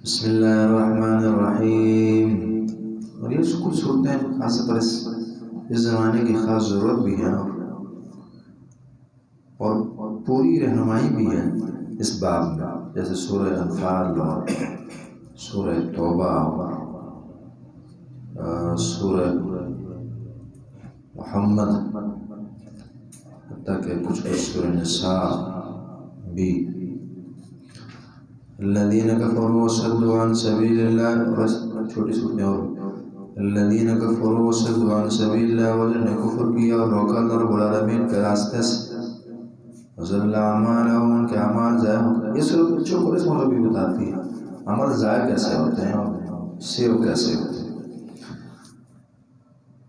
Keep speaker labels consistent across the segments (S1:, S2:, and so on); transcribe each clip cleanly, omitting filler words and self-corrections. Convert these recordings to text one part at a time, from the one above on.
S1: بسم اللہ الرحمن الرحیم۔ اور یہ کچھ صورتیں خاص پر اس زمانے کی خاص ضرورت بھی ہے اور پوری رہنمائی بھی ہے اس باب میں، جیسے سورہ انفال اور سورہ توبہ اور سورہ محمد، حتیٰ کہ کچھ سورہ نساء بھی۔ الذین کفروا وصدوا عن سبیل اللہ، چھوٹی صورتیں اور الذین کفروا وصدوا عن سبیل اللہ، والذین نے کفر کیا اور روکا اللہ رب العالمین کے راستے سے، وضل اعمالهم، ان کے اعمال ضائع ہو گئے۔ یہ صورت بچوں کو اس موضوع بھی بتاتی ہے عمل ضائع کیسے ہوتے ہیں اور سیو کیسے ہوتے ہیں۔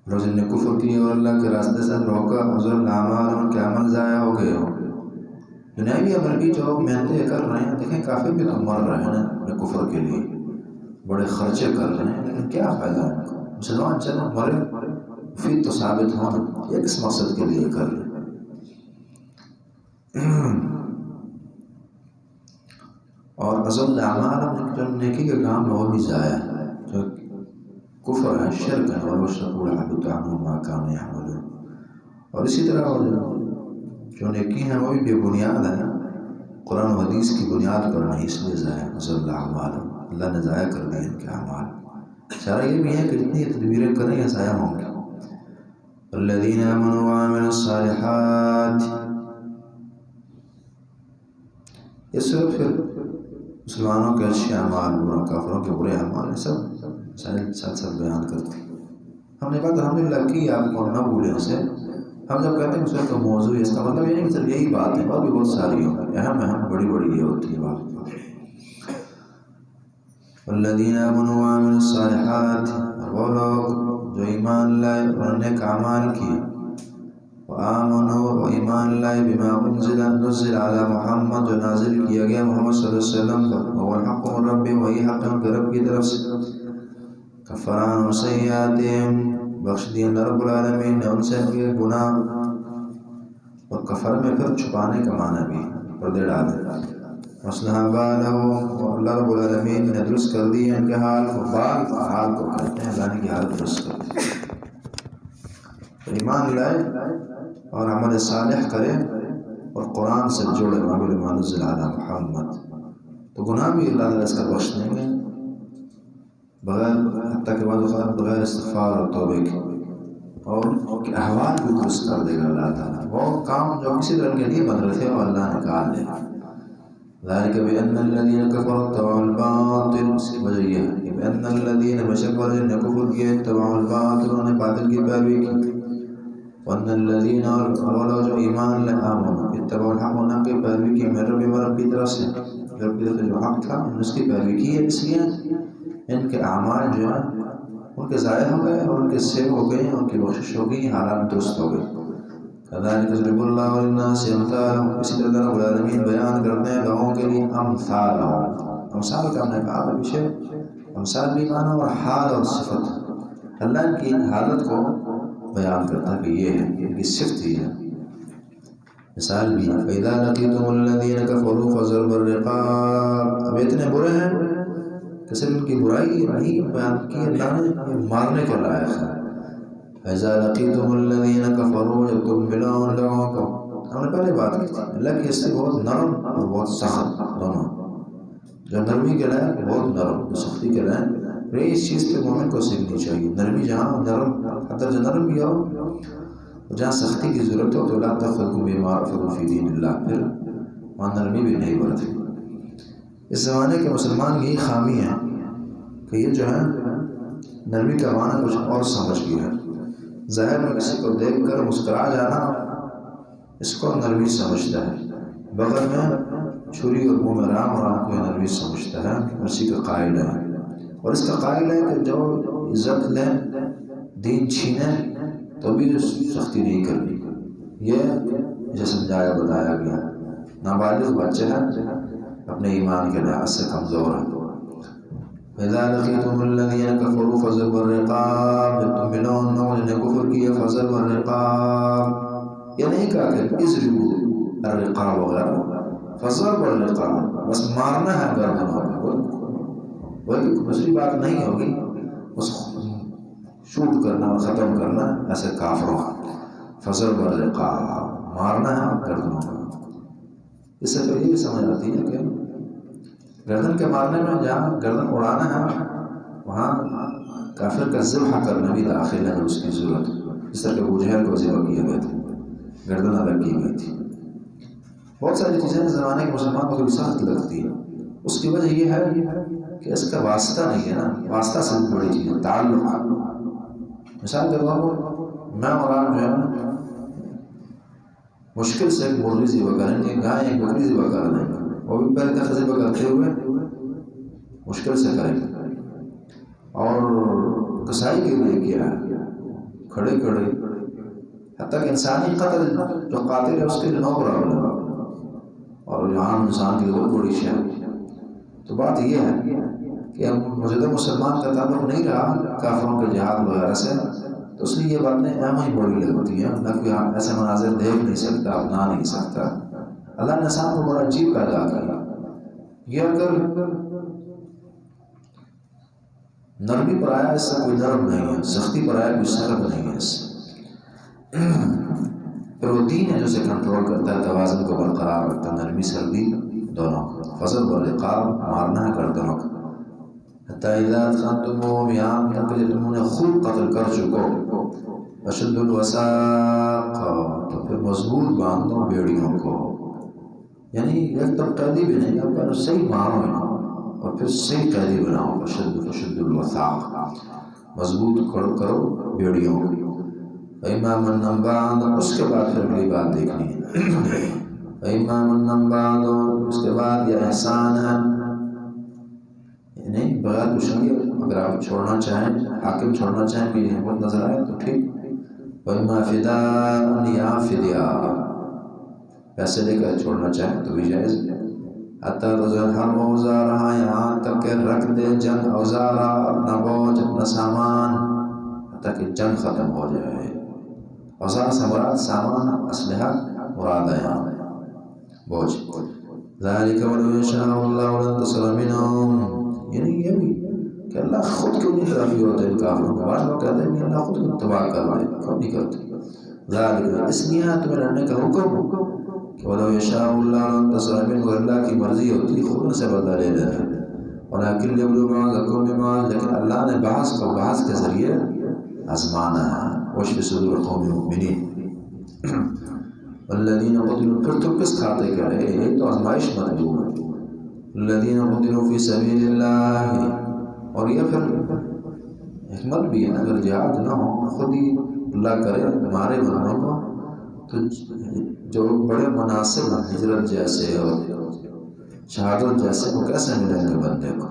S1: والذین نے کفر کیا اور اللہ کے راستے سے روکا، وضل اعمالهم، ان کے عمل ضائع ہو گئے۔ دنیاوی عمل بھی جو محنتیں کر رہے ہیں، دیکھیں کافر بھی تو مر رہے ہیں اپنے کفر کے لیے، بڑے خرچے کر رہے ہیں، لیکن کیا فائدہ ہے؟ مسلمان چلو مرے مفید تو ثابت ہونا، یہ کس مقصد کے لیے کر رہے ہیں؟ اور اضل اعمال، جو نیکی کا کام ہے وہ بھی ضائع ہے، جو کفر ہے، شرک ہے، وَالْمُشْرِكُونَ حَبِطَ عَنْهُم مَّا كَانُوا يَعْمَلُونَ۔ اور اسی طرح جو نیکی ہیں وہ بھی بے بنیاد ہے، قرآن و حدیث کی بنیاد پر نہیں، اس لیے ضائع وضل اعمالهم، اللہ نے ضائع کر دیے ان کے اعمال۔ اشارہ یہ بھی ہے کہ جتنی تدبیریں کریں یہ ضائع ہوں گے۔ الذین آمنوا وعملوا الصالحات، یہ صرف پھر مسلمانوں کے اچھے اعمال اور کافروں کے برے اعمال سب ساتھ ساتھ بیان کرتی۔ ہم نے بات الحمدللہ کی، آپ کو نہ بھولے اسے۔ ہم جب کہتے ہیں کہ صرف موضوع ہے، اس کا مطلب یہ نہیں کہ صرف یہی بات ہے، اور بھی بہت ساری ہوتی ہے، اہم بڑی یہ ہوتی ہے بات۔ والذین آمنوا وعملوا الصالحات، اور وہ لوگ جو ایمان لائے اور نیک اعمال کیے، وآمنوا، و ایمان لائے، بما نزل علی محمد، جو نازل کیا گیا محمد صلی اللہ علیہ وسلم پر، وهو الحق من ربهم، وہی حق ان کے رب کی طرف سے، کفر عنہم سیئاتہم، بخش دیا رب العالمین نے ان سے ان کے گناہ۔ اور کفر میں پھر چھپانے کا معنی بھی، پردے ڈالے۔ وَأَصْلَحَ بَالَهُمْ، اور اللہ رب العالمین نے درست کر دی ان کے حال کو، حال کو کہتے ہیں، اللہ کی حالت درست کر دی۔ ایمان لائے اور عمل صالح کرے اور قرآن سے جڑے، وَبِمَا نُزِّلَ عَلَى مُحَمَّد، تو گناہ بھی اللہ تعالیٰ اس کا بخش دیں گے، بغیر حتیٰ کہ بغیر استغفار اور توبے کے، اور احوال بھی درست کر دے گا اللہ تعالیٰ۔ وہ کام جو کسی طرح کے نہیں بن رہے تھے وہ اللہ نکال دے گا۔ ذَلِكَ بِأَنَّ الَّذِينَ كَفَرُوا اتَّبَعُوا الْبَاطِلَ، اس کی وجہ یہ ہے کہ بِأَنَّ الَّذِينَ، بشک والے نے کفر کیا، اتَّبَعُوا الْبَاطِلَ، انہوں نے باطل کی پیروی کی، وَأَنَّ الَّذِينَ، اور وہ لوگ جو ایمان لے، آمنوا، اتَّبَعُوا الْحَقَّ، انہوں نے پیروی کی من ربہم، رب کی طرف سے، رب کی طرف سے جو حق تھا انہوں نے اس کی پیروی کی ہے، اس لیے ان کے اعمال جو ہیں ان کے ضائع ہو گئے اور ان کے سیو ہو گئے، ان کی بخشش ہو گئی، حالات درست ہو گئے۔ كَذَلِكَ يَضْرِبُ اللَّهُ لِلنَّاسِ أَمْثَالَهُمْ، اسی طرح رب العالمین بیان کرتے ہیں لوگوں کے لیے امثالهم، امثال کا ہم نے کہا پیچھے، امثال بھی معنی اور حال اور صفت، اللہ کی حالت کو بیان کرتا ہے کہ یہ ہے، ان کی صفت ہی ہے، مثال بھی ہے۔ فَإِذَا لَقِيتُمُ الَّذِينَ كَفَرُوا فَضَرْبَ الرِّقَابِ، اب اتنے برے ہیں کہ صرف ان کی برائی نہیں بیان کی اللہ نے، یہ مارنے کے لائق ہے۔ فَإِذَا لَقِيتُمُ الَّذِينَ كَفَرُوا، جب تم ملو ان لوگوں کو، ہم نے پہلے بات کی تھی، اللہ کی ہستی بہت نرم اور بہت سخت دونوں، جو نرمی کے لائق بہت نرم، جو سختی کے لائق، اور اس چیز پہ مومن کو سیکھنی چاہیے، نرمی جہاں نرم، حتی جو نرم بھی ہو، جہاں سختی کی ضرورت ہو تو لا تَخْلُقُوا بِمَا رَفَضُوا فِي دِينِ اللَّهِ، پھر وہاں نرمی بھی نہیں برتی۔ اس زمانے کے مسلمان کی خامی ہے کہ یہ جو ہے نرمی کا معنی کچھ اور سمجھ گیا ہے، ظاہر میں کسی کو دیکھ کر مسکرا جانا اس کو نرمی سمجھتا ہے، بغل میں چھری اور منہ میں رام کو نرمی سمجھتا ہے، اسی کا قائل ہے۔ اور اس کا قائل ہے کہ جو عزت لیں، دین چھینیں تو بھی جو سختی نہیں کرنی، یہ جیسے سمجھایا بتایا گیا۔ نابالغ بچے ہیں اپنے ایمان کے لحاظ سے کمزور ہیں۔ فَإِذَا لَقِيتُمُ الَّذِينَ كَفَرُوا فَضَرْبَ الرِّقَابِ، جب تم ملو ان لوگوں نے کفر کیا، فَضَرْبَ الرِّقَابِ، یہ نہیں کہا کہ اضربوا الرِّقَابَ وغیرہ، فَضَرْبَ الرِّقَابِ، بس مارنا ہے گردنوں کو، وہی دوسری بات نہیں ہوگی اس شوٹ کرنا اور ختم کرنا ایسے کافروں فضل و رقاب مارنا ہے گردنوں کا. اس سے تو یہ بھی سمجھ آتی ہے کہ گردن کے مارنے میں جہاں گردن اڑانا ہے وہاں کافر کا ذبح کرنا بھی داخل ہے اس کی ضرورت. جس طرح کہ ابو جہل کو ذبح کیا گیا تھا، گردن الگ کی گئی تھی. بہت ساری چیزیں اس زمانے کے مسلمان کو تھوڑی سخت لگتی ہیں. اس کی وجہ یہ ہے کہ اس کا واسطہ نہیں ہے نا. واسطہ سب بڑی چیز ہے، تعلق. مثال کے طور پر میں اور آپ جو ہے نا مشکل سے ایک مرغی ذبح کریں گے، گائے ایک بکری ذبح کر دیں گے، وہ بھی پہلے دفعہ ذبح کرتے ہوئے مشکل سے کریں گے. اور کسائی کے لیے کیا ہے کھڑے کھڑے، حتیٰ کہ انسانی قتل جو قاتل ہے اس کے لیے نو پرابلم ہے، اور جو عام انسان کے لیے بہت بڑی شے. تو بات یہ ہے کہ اب موجودہ مسلمان کا تعلق نہیں رہا کافروں کے جہاد وغیرہ سے، تو اس لیے یہ باتیں اہم ہی بڑی لگتی ہیں. نہ کہ ایسے مناظر دیکھ نہیں سکتا، اپنا نہیں سکتا. اللہ نے انسان کو بڑا عجیب پیدا کیا. یہ اگر نرمی پر آیا اس سے کوئی نرم نہیں ہے، سختی پر آیا کوئی سخت نہیں ہے. اس سے پھر وہ دین ہے جو اسے کنٹرول کرتا ہے، توازن کو برقرار رکھتا ہے، نرمی سردی دونوں. فضل و رقاب مارنا ہے گردنوں کا. حتیٰ اذا اثخنتموہم، یہاں تک کہ تم انہیں خوب قتل کر چکو. اشد الوثاق، تو پھر مضبوط باندھ دو بیڑیوں کو. یعنی ایک طرف قیدی بھی نہیں، اب پہلے صحیح مارو اور پھر صحیح قیدی بناؤ. اشد الوثاق، مضبوط کرو بیڑیوں کو. امام النباد، اس کے بعد پھر اگلی بات دیکھنی ہے. امام النباد، اس کے بعد یہ احسان ہے، نہیں بغیر کچھ نہیں. اگر آپ چھوڑنا چاہیں، حاکم چھوڑنا چاہیں کہ حکومت نظر آئے تو ٹھیک. وَإِمَّا فِدَاءً، یا فدیہ، پیسے لے کر چھوڑنا چاہیں تو بھی جائز. حتیٰ تضع الحرب اوزارہا، یہاں تک کہ رکھ دے جنگ اوزارہ، اپنا بوجھ اپنا سامان، حتیٰ کہ جنگ ختم ہو جائے. اوزار سے مراد سامان، اسلحہ مراد ہے یہاں بوجھ. ذَلِكَ وَلَوْ يَشَاءُ اللَّهُ لَانتَصَرَ مِنْهُمْ، یعنی یہ بھی کہ اللہ خود کیوں نہیں رافی ہوتے ان کافروں کو. بعض لوگ کہتے ہیں کہ اللہ خود کو تباہ کر دے، کیوں نہیں کرتے. ذَلِكَ، اس لیے تمہیں لڑنے کا حکم ہو کہ وَلَوْ يَشَاءُ اللَّهُ لَانتَصَرَ مِنْهُمْ، اللہ کی مرضی ہوتی خود سے بدلہ لے لیتے. وَلَكِنْ لِيَبْلُوَ بَعْضَكُم بِبَعْضٍ، لیکن اللہ نے بعض کو بعض کے ذریعے آزمانا ہے. وَاشْفِ صُدُورَ قَوْمٍ مُؤْمِنِينَ. والذین قتلوا، پھر تم کس کھاتے کہہ رہے ہیں، یہ تو آزمائش مطلوب ہے. الذین قتلوا فی سبیل اللہ، اور یہ پھر حکمت بھی ہے. اگر جہاد نہ ہو، خود ہی اللہ کرے ہمارے بندوں کو، تو جو بڑے مناسب ہجرت جیسے اور شہادت جیسے وہ کیسے ملیں گے بندے کو.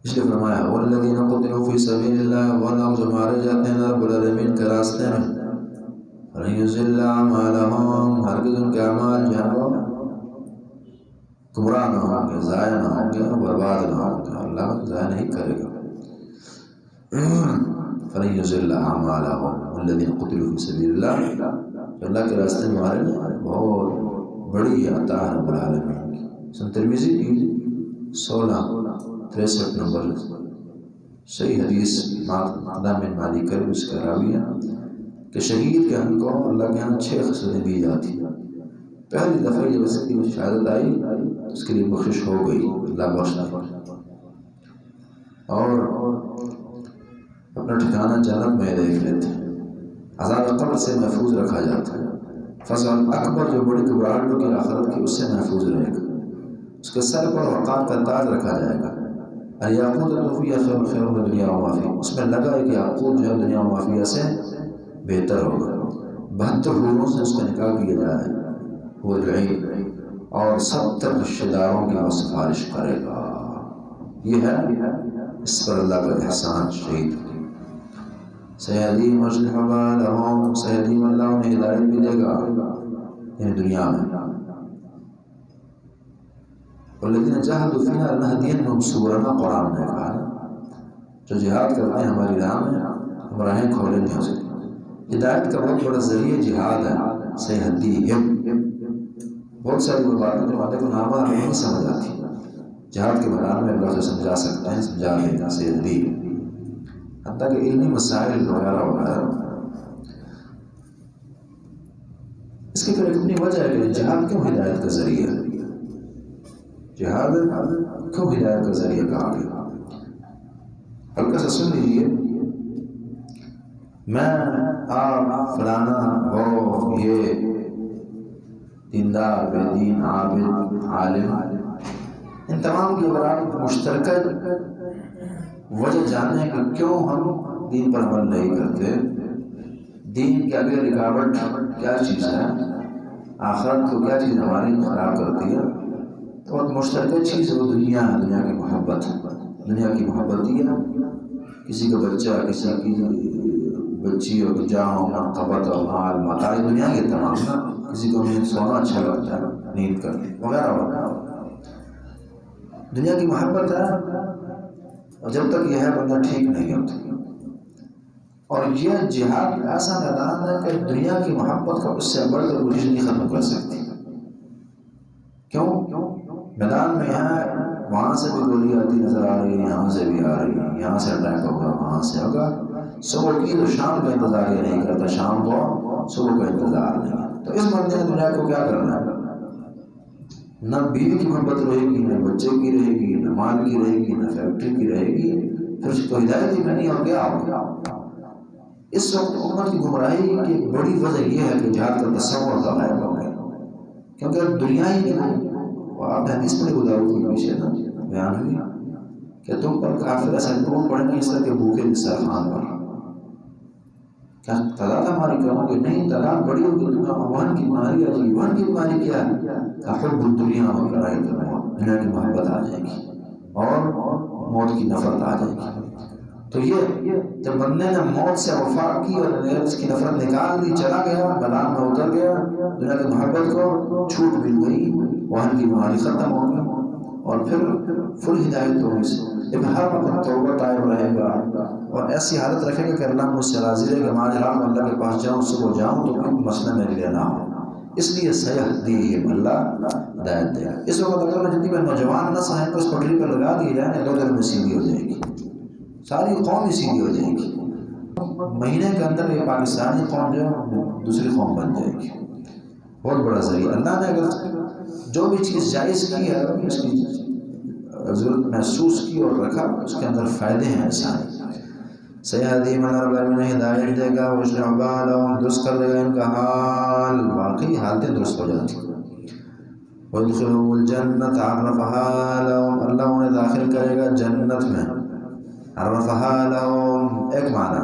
S1: اس لیے فرمایا والذین قتلوا فی سبیل اللہ، وہ لوگ جو مارے جاتے ہیں رب العالمین کے راستے میں، فلن یضل اعمالہم، ہرگز ان کے اعمال جو ہیں وہ گمراہ نہ ہوں گے، ضائع نہ ہوں گے، برباد نہ ہوں گے. اللہ ضائع نہیں کرے گا. فلن یضل اعمالہم والذین قتلوا فی سبیل اللہ، جو اللہ کے راستے میں مارے گئے بہت بڑی عطا ہے رب العالمین کی. سن ترمذی کی 1663 نمبر صحیح حدیث مقدام بن مالی کرب اس کا راوی ہے کہ شہید کے ہم کو اللہ کے ہاں 6 خصلتیں دی جاتی. پہلی دفعہ جب اس کی شہادت آئی تو اس کے لیے بخشش ہو گئی، اللہ بخش دے، اور اپنا ٹھکانہ جنت میں دیکھ لیتے. عذاب قبر سے محفوظ رکھا جاتا ہے. فضل اکبر جو بڑی گھبراہٹ ہوگی آخرت کی، اس سے محفوظ رہے گا. اس کے سر پر وقار کا تاج رکھا جائے گا. الیاقوت فیہا خیر من الدنیا وما فیہا، اس میں لگا ہے کہ یاقوت جو ہے دنیا وما فیہا سے بہتر ہوگا. 72 حوروں سے اس کا نکاح کیا جائے وہ العین، اور 70 رشتہ داروں کی وہ سفارش کرے گا. یہ ہے اس پر اللہ کا احسان. شہید سیہدیہم ویصلح بالہم، سیہدیہم، اللہ انہیں ہدایت بھی دے گا یعنی دنیا میں. والذین جاہدوا فینا لنہدینہم سبلنا، قرآن نے کہا جو جہاد کرتے ہیں ہماری راہ میں ہم راہیں کھولیں گے. اسے ہدایت کا بہت بڑا ذریعہ جہاد ہے. سیہدیہم، بہت ساری وہ باتیں جو ہمارے کو نامہ نہیں سمجھ آتی. جہاد کے میدان میں اللہ سے سمجھا سکتے ہیں، سمجھا دینا سید دین، حتیٰ کہ علمی مسائل وغیرہ وغیرہ۔ اس کی پھر اپنی وجہ ہے کہ جہاد کیوں ہدایت کا ذریعہ ہے، جہاد کیوں ہدایت کا ذریعہ کہا گیا؟ ہلکا سا سن لیجیے، میں آپ فلانا وہ یہ دیندار بے دین عابد عالم، ان تمام کی اگر آپ مشترکہ وجہ جانیں کہ کیوں ہم دین پر عمل نہیں کرتے، دین کے آگے رکاوٹ کیا چیز ہے، آخرت کو کیا چیز ہماری خراب کرتی ہے، تو مشترکہ چیز وہ دنیا ہے، دنیا کی محبت، دنیا کی محبت ہے۔ کسی کا بچہ، کسی کی بچی اور جاہ و مرتبت اور مال متاع دنیا کے تمام، کسی کو نیند سونا اچھا لگتا ہے، نیند کر وغیرہ وغیرہ، دنیا کی محبت ہے، اور جب تک یہ ہے بندہ ٹھیک نہیں ہوتا۔ اور یہ جہاد ایسا میدان ہے کہ دنیا کی محبت کو اس سے بڑھ کر کوئی چیز نہیں ختم کر سکتی۔ کیوں؟ میدان میں ہے، وہاں سے بھی گولی آتی نظر آ رہی ہے، یہاں سے بھی آ رہی ہے، یہاں سے اٹیک ہوگا، وہاں سے ہوگا، صبح کی تو شام کا انتظار یہ نہیں کرتا، شام کو صبح کا انتظار نہیں۔ تو اس بندے نے دنیا کو کیا کرنا ہے؟ نہ بیوی کی محبت رہے گی، نہ بچے کی رہے گی، نہ مال کی رہے گی، نہ فیکٹری کی رہے گی، پھر اس کو ہدایت ہی نہیں اور کیا ہوگا؟ اس وقت امت کی گمراہی کی بڑی وجہ یہ ہے کہ جہاد کا تصور کا غائب ہو گیا، کیونکہ دنیا ہی نہیں۔ آپ نے حدیث میں گزارو کی پیچھے نا بیان ہوئی کہ تم پر کافر ایسا ٹوٹ پڑیں گے اس طرح کے بھوکے دسترخوان پر۔ کیا تعداد ہماری کم ہوگی؟ نہیں، تعداد بڑی ہوگی، تمہیں عوان کی بیماری آ جائے گی۔ عوان کی بیماری کیا ہے؟ حب الدنیا و کرائۃ الموت، دنیا کی محبت آ جائے گی اور موت کی نفرت آ جائے گی۔ تو یہ جب بندے نے موت سے وفا کی اور اس کی نفرت نکال دی، چلا گیا میدان میں اتر گیا، دنیا کی محبت کو چھوٹ مل گئی، وہاں کی بیماری ختم ہو گئی، اور پھر فل ہدایت ہو گئی۔ اب ہر وقت توبہ طائب رہے گا اور ایسی حالت رکھے گا کہ اللہ مجھ سے راضی رہے کہ میں آج رات میں اللہ کے پاس جاؤں، صبح جاؤں تو کوئی مسئلہ میرے لیے نہ ہو۔ اس لیے سیہدیہم، اللہ ہدایت دے گا۔ اس وقت اگر جتنی میں نوجوان نسل ہیں تو اس پٹری پر لگا دی جائے 2 دن میں سیدھی ہو جائے گی، ساری قوم ہی سیدھی ہو جائے گی۔ مہینے کے اندر یہ پاکستانی قوم جو ہے دوسری قوم بن جائے گی۔ بہت بڑا ذریعہ اللہ نے اگر جو بھی چیز جائز کی ہے، اس کی ضرورت محسوس کی اور رکھا، اس کے اندر فائدے ہیں انسان۔ سیہدیہم، اللہ انہیں ہدایت دے گا، ویصلح بالہم، درست کر دے گا ان کا حال، واقعی حالتیں درست ہو جاتی۔ ویدخلہم الجنۃ عرفہا لہم، اللہ انہیں داخل کرے گا جنت میں۔ عرفہا لہم ایک معنی،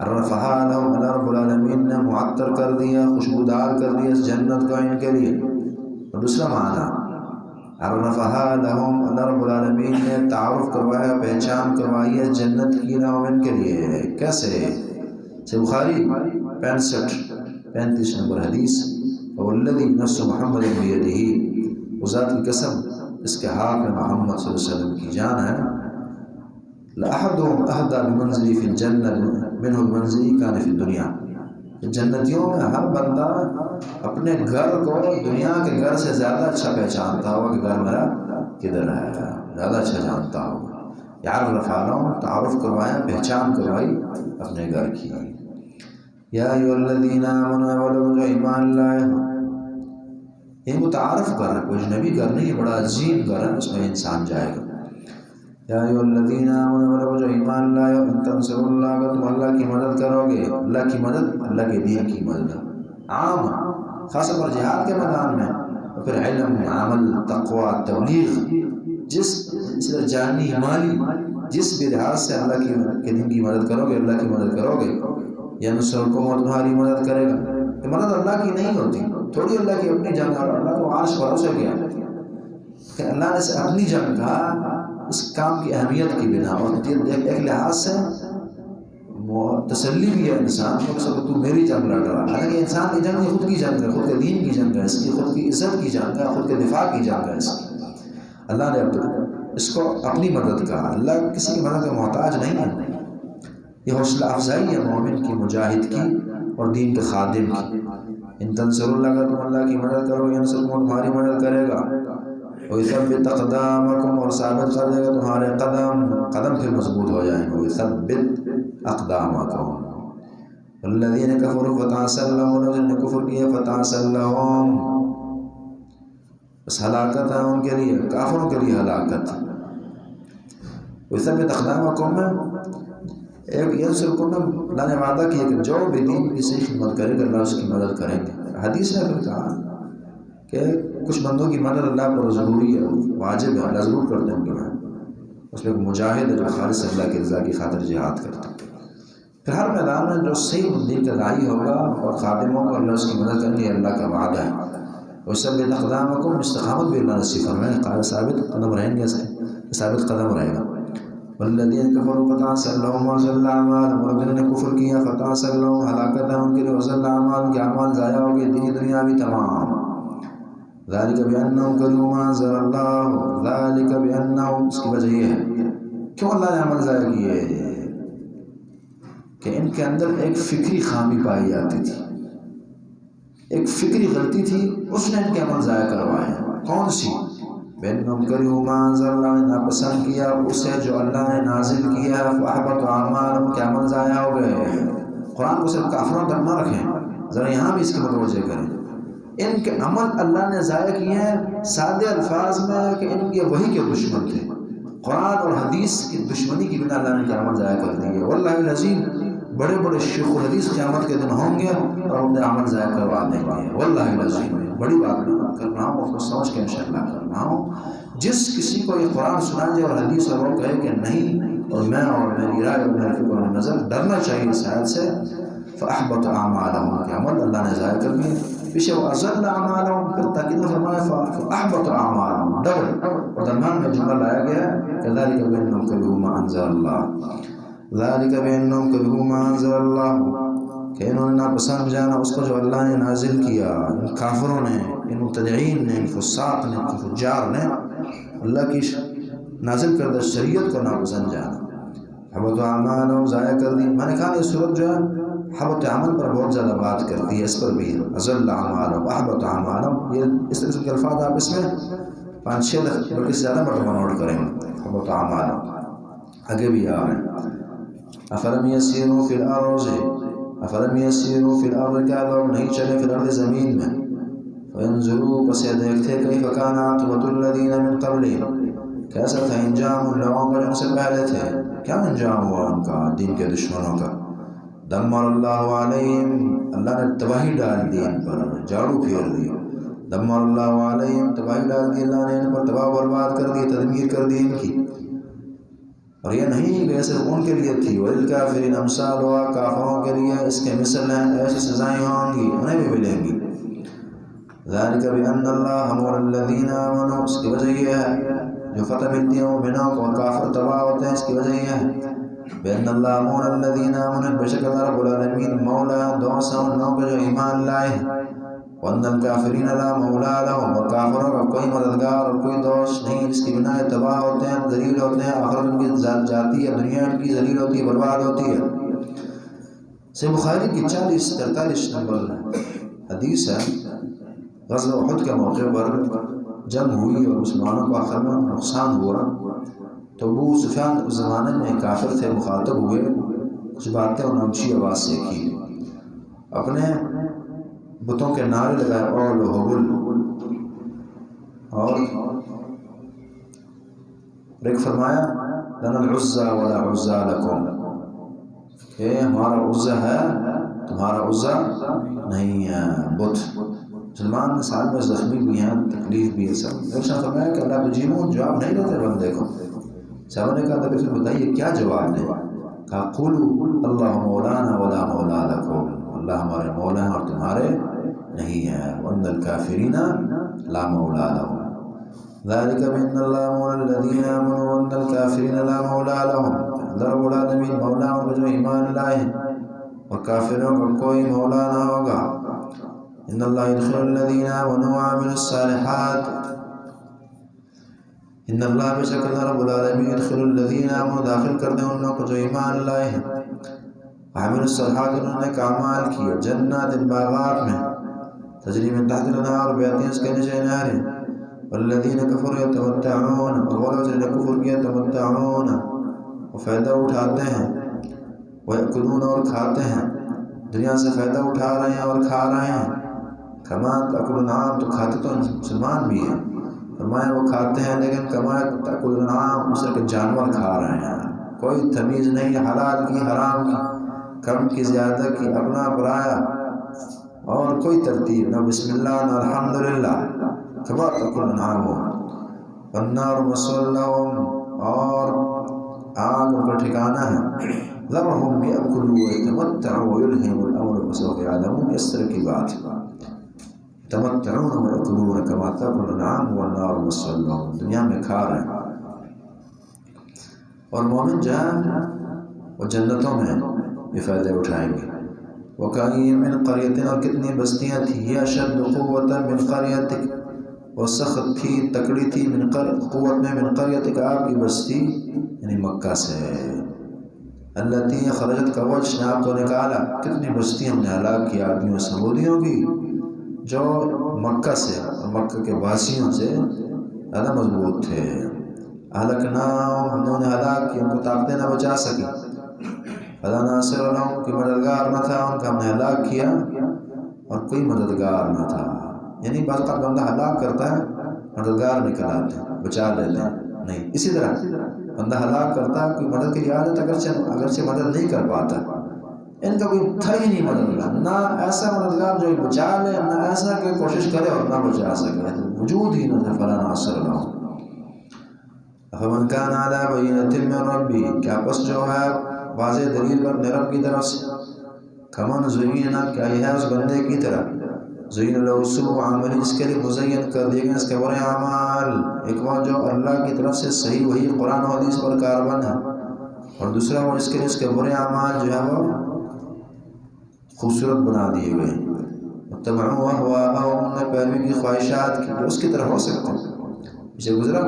S1: عرفہا لہم، اللہ رب العالمین نے معطر کر دیا، خوشبودار کر دیا اس جنت کو ان کے لیے۔ اور دوسرا معنی، عرفہا لہم، اللہ رب العالمین نے تعارف کروایا، پہچان کروائی ہے جنت کی لہم ان کے لیے۔ کیسے؟ صحیح بخاری 35 نمبر حدیث، والذی نفس محمد بیدہ، اس ذات کی قسم اس کے ہاتھ میں محمد صلی اللہ علیہ وسلم کی جان ہے، لأحدهم أهدى بمنزلي في الجنة منه بمنزلي كان في الدنيا، جنتیوں میں ہر بندہ اپنے گھر کو دنیا کے گھر سے زیادہ اچھا پہچانتا ہوگا کہ گھر میرا کدھر ہے، زیادہ اچھا جانتا ہوگا۔ یعرف علیہم، تعارف کروایا، پہچان کروائی اپنے گھر کی۔ یا ایھا الذین آمنوا، وہ لوگ جو ایمان لائے، یہ متعارف کر رہا ہے، کوئی اجنبی گھر نہیں، بڑا عظیم گھر ہے، اس میں انسان جائے گا۔ یا ایھا الذین آمنوا، وہ لوگ جو ایمان لائے، ان تنصروا اللہ، اگر تم اللہ کی مدد کرو گے، اللہ کی مدد، اللہ کے دین کی مدد عام، خاص طور پر جہاد کے میدان میں، اور پھر علم، عمل، تقوی، تبلیغ، جس جانی مالی جس بھی لحاظ سے اللہ کے دین کی مدد کرو گے، اللہ کی مدد کرو گے، ینصرکم، اور تمہاری مدد کرے گا۔ یہ مدد اللہ کی نہیں ہوتی، تھوڑی اللہ کی اپنی جنگ، اور اللہ تو عرش بھروسے کیا کہ اللہ نے اپنی جنگ کہا اس کام کی اہمیت کی بنا، اور ایک لحاظ سے تسلی بھی ہے انسان کو کہ تو میری جنگ لڑ رہا ہے، حالانکہ انسان کی جنگ خود کی جنگ ہے، خود کے دین کی جنگ ہے، اس کی خود کی عزت کی جنگ ہے، خود کے دفاع کی جنگ ہے۔ اللہ نے اس کو اپنی مدد کہا، اللہ کسی کی مدد کا محتاج نہیں ہے۔ یہ حوصلہ افزائی ہے مومن کی، مجاہد کی اور دین کے خادم کی۔ ان تنصروا اللہ، اگر تم اللہ کی مدد کرو، ینصرکم، تمہاری مدد کرے گا۔ وَيُثَبِّتْ أَقْدَامَكُمْ، اور ثابت کر دے گا تمہارے قدم پھر مضبوط ہو جائیں گے. وَيُثَبِّتْ أَقْدَامَكُمْ. الذين كفروا فتعسل لهم، لوگوں نے کفر کیا فتعسل لهم، بس ہلاکت ہے ان کے لیے، کافروں کے لیے ہلاکت. وَيُثَبِّتْ أَقْدَامَكُمْ میں ایک ينصركم میں اللہ نے وعدہ کیا کہ جو بھی دین کی صحیح خدمت کرے گا اللہ اس کی مدد کریں گے. حدیث ہے پھر کہا کہ کچھ بندوں کی مدد اللہ پر ضروری ہے، واجب ہے، اللہ ضرور کرتے ہیں کہ اس میں مجاہد ہے جو خالص اللہ کی رضا کی خاطر جہاد کرتا ہے. پھر ہر میدان میں جو صحیح دین کا داعی ہوگا اور خادم ہوگا اللہ اس کی مدد کریں گے، اللہ کا وعدہ ہے. وَيُثَبِّتْ أَقْدَامَكُمْ، استقامت بھی اللہ نصیب فرمائے، قائم ثابت قدم رہیں گے، ثابت قدم رہے گا. وَالَّذِينَ كَفَرُوا فَتَعْسَلْ لَهُمْ وَضَلَّ أَعْمَالُهُمْ، اور جنہوں نے کفر کیا فَتَعْسَلْ لَهُمْ، ہلاکت ہے ان کے لیے، وَضَلَّ أَعْمَالُهُمْ، کہ اعمال ضائع ہو گئے دینی دنیا بھی تمام. ذَلِكَ بِأَنَّهُمْ كَرِهُوا مَا أَنزَلَ اللَّهُ، ذَلِكَ بِأَنَّهُمْ، اس کی وجہ یہ ہے کیوں اللہ نے عمل ضائع کیے کہ ان کے اندر ایک فکری خامی پائی جاتی تھی، ایک فکری غلطی تھی، اس نے ان کے عمل ضائع کروائے. کون سی؟ بِأَنَّهُمْ كَرِهُوا مَا أَنزَلَ اللَّهُ، نے ناپسند کیا اسے جو اللہ نے نازل کیا، فَأَحْبَطَ أَعْمَالَهُمْ، کے عمل ضائع ہو گئے. قرآن کو صرف کافروں تک نہ رکھیں، ذرا یہاں بھی اس کی متوجہ کریں. ان کے عمل اللہ نے ضائع کیے ہیں سادے الفاظ میں کہ ان کے وحی کے دشمن تھے، قرآن اور حدیث کی دشمنی کی بنا اللہ نے کے عمل ضائع کر دیے. واللہ العظیم بڑے بڑے شیخ الحدیث قیامت کے دن ہوں گے اور اپنے عمل ضائع کروا دیں گے. واللہ العظیم بڑی بات کر رہا ہوں، اس کو سمجھ کے انشاءاللہ کر رہا ہوں. جس کسی کو یہ قرآن سنا جائے اور حدیث اور وہ کہے کہ نہیں اور میں اور میری رائے اور میرے فکر و نظر، ڈرنا چاہیے اس آیت سے. فَأَحْبَطَ أَعْمَالَهُمْ، کہ عمل اللہ نے ضائع کر دیے. پیچھے وَأَضَلَّ أَعْمَالَهُمْ، پھر تاکید فرمایا فَأَحْبَطَ أَعْمَالَهُمْ، ڈبل، اور درمیان میں جملہ لایا گیا كَذَلِكَ بِأَنَّهُمْ كَرِهُوا مَا أَنزَلَ اللَّهُ، ذَلِكَ بِأَنَّهُمْ كَرِهُوا مَا أَنزَلَ اللَّهُ، کہ انہوں نے ناپسند جانا اس کو جو اللہ نے نازل کیا. ان کافروں نے، ان مبتدعین نے، ان فساق نے، ان فجار نے اللہ کی نازل کردہ شریعت کو ناپسند جانا. حبط اعمالهم، ضائع کر دی. میں نے کہا یہ صورت جو ہے حبط عمل پر بہت زیادہ بات کرتی ہے، اس پر بھی اضل اعمالهم احبط اعمالهم، یہ اس قسم کے الفاظ آپ اس میں 5-6 بلکہ زیادہ مرتبہ نوٹ کریں. حبط اعمالهم آگے بھی آ رہے ہیں. افلم یسیروا فی الارض، افلم یسیروا فی الارض، کیا لوگ نہیں چلے فی الارض زمین میں، فینظروا، پس یہ دیکھتے کیف کان عاقبۃ الذین من قبلہم، کیسا تھا انجام ان لوگوں کا جو ان سے پہلے تھے. کیا انجام ہوا ان کا، دین کے دشمنوں کا. دمر اللہ علیہم، اللہ نے تباہی ڈال دی ان پر، جھاڑو پھیر دی. دمر اللہ علیہم، تباہی ڈال دی اللہ نے ان پر، تباہ برباد کر دی، تدمیر کر دی ان کی. اور یہ نہیں کہ صرف ان کے لیے تھی، وَلِلْكَافِرِينَ أَمْثَالُهَا، کافروں کے لیے اس کے مثل ہیں، ایسی سزائیں ہوں گی، انہیں بھی ملیں گی. ذَلِكَ بِأَنَّ اللَّهَ مَوْلَى الَّذِينَ آمَنُوا، اس کی وجہ یہ ہے جو فتح ملتی ہے مومنوں کو اور کافر تباہ ہوتے ہیں، اس کی وجہ یہ ہے بِأَنَّ اللَّهَ مَوْلَى الَّذِينَ آمَنُوا، بے شک اللہ رب العالمین مولا دوست ہیں ان لوگوں کے جو ایمان لائے ہیں. وَأَنَّ الْكَافِرِينَ لَا مَوْلَىٰ لَهُمْ، اور کافروں کا کوئی مددگار اور کوئی دوست نہیں، اس کی بنا یہ تباہ ہوتے ہیں، ذلیل ہوتے ہیں، آخرت ان کی ذات جاتی ہے، دنیا ان کی ذلیل ہوتی ہے، برباد ہوتی ہے. صحیح بخاری کی 40-43 نمبر حدیث ہے. غزوہ احد کے موقع پر جنگ ہوئی اور مسلمانوں کو آخر میں نقصان ہوا، تو ابو سفیان اس زمانے میں کافر تھے، مخاطب ہوئے، کچھ باتیں انہوں نے اونچی آواز سے کی، اپنے بتوں کے نعرے لگائے، اول و حبل، اور ایک فرمایا لنا العزى ولا عزى لكم، کہ ہمارا عزہ ہے تمہارا عزہ نہیں ہے. بت مسلمان سال میں زخمی بھی ہیں، تکلیف بھی ہے سب. ایک شخص فرمایا کہ اللہ تجیبون، جواب نہیں دیتے بندے کو. صاحب نے کہا پھر بتائیے کیا جواب دیں؟ کہا قولوا اللہ مولانا ولا مولا لکم، اللہ ہمارے مولا ہیں اور تمہارے نہیں ہیں. وَأَنَّ الْكَافِرِينَ لَا مَوْلَىٰ لَهُمْ، ذَلِكَ بِأَنَّ اللَّهَ مَوْلَى الَّذِينَ آمَنُوا وَأَنَّ الْكَافِرِينَ لَا مَوْلَىٰ لَهُمْ. اللہ رب العالمین مولا ان کو جو ایمان لائے ہیں اور کافروں کو کوئی مولا نہ ہوگا. ان اللہ يدخل الذين آمنوا وعملوا الصالحات، ان اللہ بے شک اللہ رب العالمین يدخل الذين آمنوا، داخل کر دیں ان لوگوں کو جو ایمان لائے ہیں، وعملوا الصالحات، انہوں نے اعمال کیے، جنات باغات میں، تجری من تحت الانہار، بہتی ہیں اس کے نیچے نہریں، والذین کفروا یتمتعون، اور وہ لوگ جنہوں نے کفر کیا یتمتعون، وہ فائدہ اٹھاتے ہیں، ویأکلون، اور کھاتے ہیں، دنیا سے فائدہ اٹھا رہے ہیں اور کھا رہے ہیں، کما تأکل الانعام، تو کھاتے تو مسلمان بھی ہیں، فرمایا وہ کھاتے ہیں لیکن کما تأکل الانعام، اس طرح کے جانور کھا رہے ہیں، کوئی تمیز نہیں حلال کی حرام کی، کم کی زیادہ کی، اپنا پرایا، اور کوئی ترتیب نہ بسم اللہ نہ الحمدللہ، کما تأکل الانعام، والنار مثوی لہم، اور آگ ان کا ٹھکانہ ہے، ذرهم یأکلوا ویتمتعوا ویلہم الامر فسوف یعلمون، اس طرح کی بات، تمتعون ویأکلون کما تأکل الانعام والنار مثوی لہم، دنیا میں کھا رہے ہیں، اور مومن جہاں وہ جنتوں میں یہ فائدے اٹھائیں گے۔ وَكَأَيٍّ مِّن قَرْيَةٍ، اور کتنی بستیاں تھیں، ہِیَ أَشَدُّ قُوَّةً مِّن قَرْيَتِكَ، وہ سخت تھی، تکڑی تھی، من قوت میں، من قریتک، آپ کی بستی یعنی مکہ سے، التی خرجت کا وجہ نے آپ کو نکالا، کتنی بستی ہم نے ہلاک کیا آدمیوں سمودیوں کی جو مکہ سے اور مکہ کے واسیوں سے زیادہ مضبوط تھے، اہلکناہم، ہم نے انہیں ہلاک کیا، ان کو طاقتیں نہ بچا سکی، فلا ناصر لہم، کوئی مددگار نہ تھا ان کا، ہم نے ہلاک کیا اور کوئی مددگار نہ تھا، یعنی بعض اوقات بندہ ہلاک کرتا ہے مددگار نکل آتے ہیں، بچا لیتے ہیں، نہیں، اسی طرح بندہ ہلاک کرتا ہے، کوئی مدد کی عادت اگرچہ مدد نہیں کر پاتا، ان کا کوئی تھا ہی نہیں مددگار، نہ ایسا مددگار جو بچا لے، نہ ایسا کہ کوشش کرے اور نہ بچا سکے، وجود ہی نہ تھا، فلا ناصر لہم۔ فمن کان علی بینۃ من ربہ، کیا پس جو ہے واضح دلیل پر اپنے رب کی طرف سے، کمن زین، کیا یہ ہے اس بندے کی طرح، زین لہ سوء عمل، جس کے لیے مزین کر دیے گئے اس کے برے اعمال، ایک وہ جو اللہ کی طرف سے صحیح وہی قرآن و حدیث پر کاربن ہے، اور دوسرا وہ اس کے لیے اس کے برے اعمال جو ہے وہ خوبصورت بنا دیے گئے، اتبعوا اہواءہم، انہوں نے پیروی کی خواہشات کی، جو اس کی طرح ہو سکتے ہیں، اسے گزرا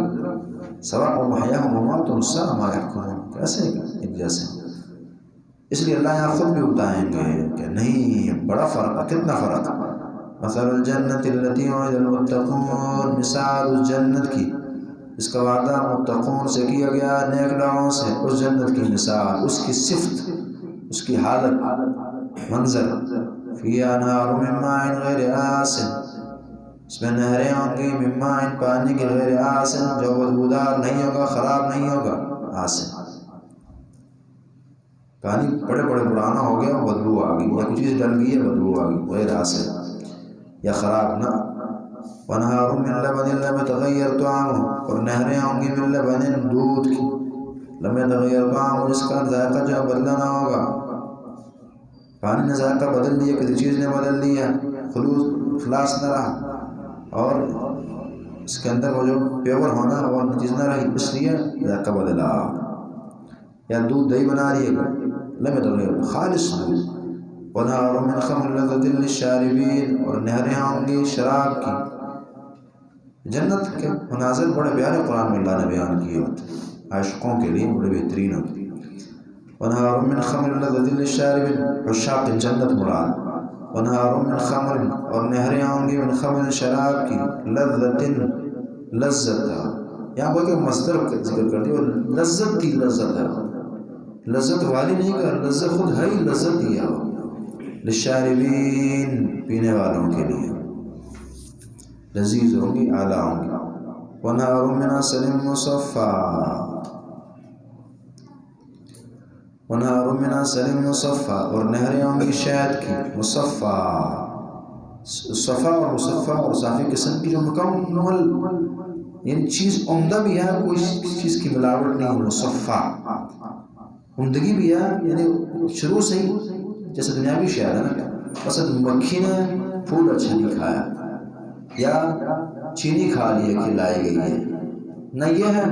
S1: سواء محیاہم ومماتہم ساء ما یحکمون، کیسے ایک جیسے، اس لیے اللہ یہاں خود بھی بتائیں گے کہ نہیں، بڑا فرق ہے، کتنا فرق ہے، مثل الجنت التی وعد المتقون، مثال اس جنت کی اس کا وعدہ متقون سے کیا گیا، نیک لوگوں سے، اس جنت کی مثال، اس کی صفت، اس کی حالت، منظر، فیہا انہار من ماء غیر آسن، اس میں نہریں ہوں گی، من ماء، پانی کے، غیر آسن، جو بدبودار نہیں ہوگا، خراب نہیں ہوگا، آسن، پانی بڑے بڑے پرانا ہو گیا، بدبو آ گئی، یا کچھ چیز ڈل گئی ہے، بدبو آ گئی، غیر آسن یا خراب نہ، وَنَهَارٌ مِّن لَبَنٍ لَّمْ يَتَغَيَّرْ طَعْمُهُ، اور نہریں ہوں گی من لبن، دودھ کی، لم يتغیر طعمہ، جس کا ذائقہ جو بدلا نہ ہوگا، پانی نے ذائقہ بدل دیا، کسی چیز نے بدل دیا، خلاص نہ رہا، اور اس کے اندر وہ جو پیور ہونا وہ چیز نہ رہی، اس لیے ذائقہ بدلا، یا دودھ دہی بنا دیے گا، لم يتغیر، خالص دودھ، وَنَهَارٌ مِّن خَمْرٍ لَذَّةٍ لِّلشَّارِبِينَ، اور نہریں ہوں گی شراب کی، جنت کے مناظر بڑے پیارے قرآن میں اللہ نے بیان کیے ہوتے ہیں، عاشقوں کے لیے بڑے بہترین ہوتے ہیں، وَنَهَارٌ مِّن خَمْرٍ لَذَّةٍ لِّلشَّارِبِينَ، عشاق جنت مراد، وَنَهَارٌ مِّن خَمْرٍ، اور نہریں ہوں گی من خمر، شراب کی، لذت، لذت، یہاں کوئی کہ مصدر ذکر کر دیا، لذت کی لذت ہے، لذت والی نہیں کر، لذت خود ہے ہی، لذت دیا ہو، للشاربین، پینے والوں کے لیے، لذیذ ہوں گی، اعلیٰ ہوں گی، وَنَهَارٌ مِّنْ عَسَلٍ مُّصَفًّى، وَنَهَارٌ مِّنْ عَسَلٍ مُّصَفًّى، اور نہریں ہوں گی شہد کی، مصفہ، صفا اور مصفہ اور صافی قسم کی، جو مکمل یعنی چیز عمدہ بھی ہے، کوئی چیز کی ملاوٹ نہیں، مصفہ، عمدگی بھی ہے، یعنی شروع سے ہی، جیسے دنیاوی شہد ہے نا، مثلا مکھی نے پھول اچھا نہیں کھایا، یا چینی کھا لی ہے، کھلائی گئی ہے، نہ یہ ہے،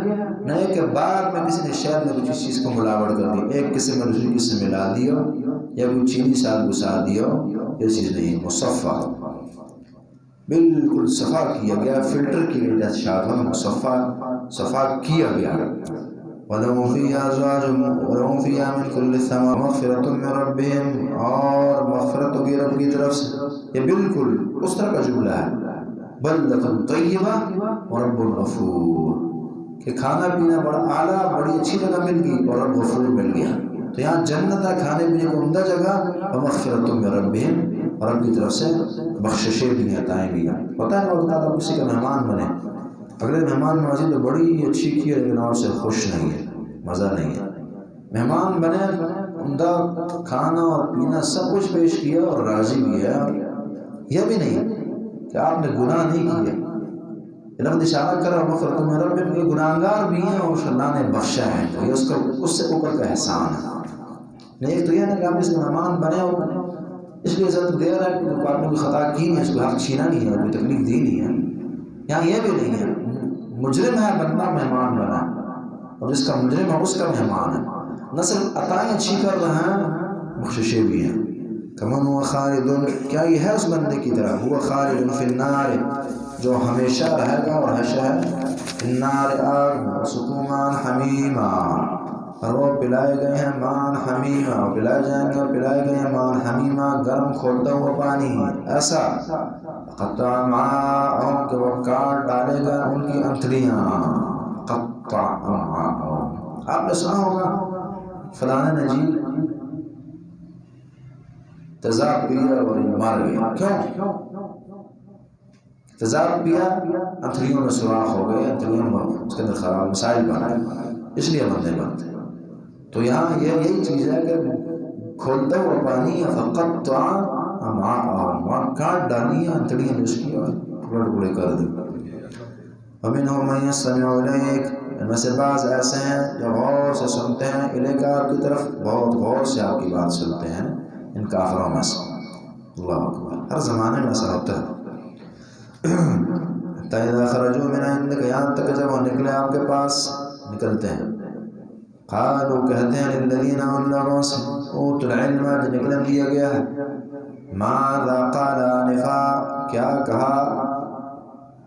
S1: نہ ایک کہ بعد میں کسی نے شہد میں کچھ چیز کو ملاوٹ کر دی، ایک قسم میں دوسری قسم ملا دیا، یا کوئی چینی ساتھ گھسا دیا، یہ چیز نہیں، مصفہ، بالکل صفا کیا گیا، فلٹر کیا گیا، شاد مصفہ، صفا کیا گیا، وَلَهُمْ فِيهَا أَزْوَاجٌ وَلَهُمْ فِيهَا مِنْ كُلِّ ثَمَرَةٍ مَغْفِرَةٌ مِّن رَبِّهِمْ، اور مغفرت ہوگی رب کی طرف سے، یہ بالکل اس طرح کا جملہ ہے، بلدۃ طیبہ ورب غفور، کہ کھانا پینا بڑا اعلیٰ بڑی اچھی جگہ مل گئی اور رب غفور مل گیا. تو یہاں جنت ہے کھانے پینے کو عمدہ جگہ، ومغفرۃ من ربہم، اور رب کی طرف سے بخششیں بھی عطائیں بھی. پتہ ہے وقت آپ کسی کا مہمان بنے، اگلے مہمان نوازی تو بڑی اچھی کی ہے لیکن اور سے خوش نہیں ہے، مزہ نہیں ہے. مہمان بنے عمدہ کھانا اور پینا سب کچھ پیش کیا اور راضی بھی ہے، اور یہ بھی نہیں کہ آپ نے گناہ نہیں کیا. لفظ اشارہ کر رہا مغفرۃ من ربہم، کہ گناہگار بھی ہیں اور اللہ نے بخشا ہے، تو یہ اس سے اوپر کا احسان ہے. نہیں تو یہ نہیں کہ آپ اس مہمان بنے ہو اس لیے عزت دے رہا ہے کہ آپ نے کوئی خطا کی نہیں، اس کو حق چھینا نہیں ہے، کوئی تکلیف دی نہیں ہے. یہاں یہ بھی نہیں ہے، مجرم ہے بندہ مہمان بنا، اور جس کا مجرم ہے اس کا مہمان ہے. نہ صرف عطائیں اچھی کر رہے ہیں، بخششیں بھی ہیں. کمن ہوا خالد، کیا یہ ہے اس بندے کی طرح، ہوا خالد فی النار، جو ہمیشہ رہے گا اور ہمیشہ ہے النار آگ، سقومان حمیما، اور وہ پلائے گئے ہیں مان حمیما، پلائے جائیں گے پلائے گئے ہیں مان حمیما، گرم کھولتا ہوا پانی ایسا. قطع امعاءہم، کہ وہ کاٹ ڈالے گا ان کی انتڑیاں. قطع امعاءہم، آپ نے سنا ہوگا فلاں نے جی تیزاب پیا اور مر گیا. کیوں؟ تیزاب پیا، انتڑیوں میں سوراخ ہو گئے، انتڑیوں میں اس کے اندر خراب مسائل بن گئے، اس لیے بندے بنتے. تو یہاں یہی چیز ہے کہ کھولتا ہوا پانی، فقطع امعاءہم، کاٹ ڈالی انتڑیاں جس کی اور ٹکڑے ٹکڑے کر دی. ومنہم من یستمع الیک، ان میں سے بعض ایسے ہیں جو غور سے سنتے ہیں، الیک، آپ کی طرف بہت غور سے آپ کی بات سنتے ہیں، ان کافروں میں سے. اللہ اکبر، ہر زمانے میں ایسا ہوتا ہے. حتی اذا خرجوا من عندک، یہاں تک جب وہ نکلے آپ کے پاس، نکلتے ہیں. قالوا، کہتے ہیں للذین، ان لوگوں سے اوتوا العلم، جو علم دیا گیا ہے، ماذا قال آنفا، کیا کہا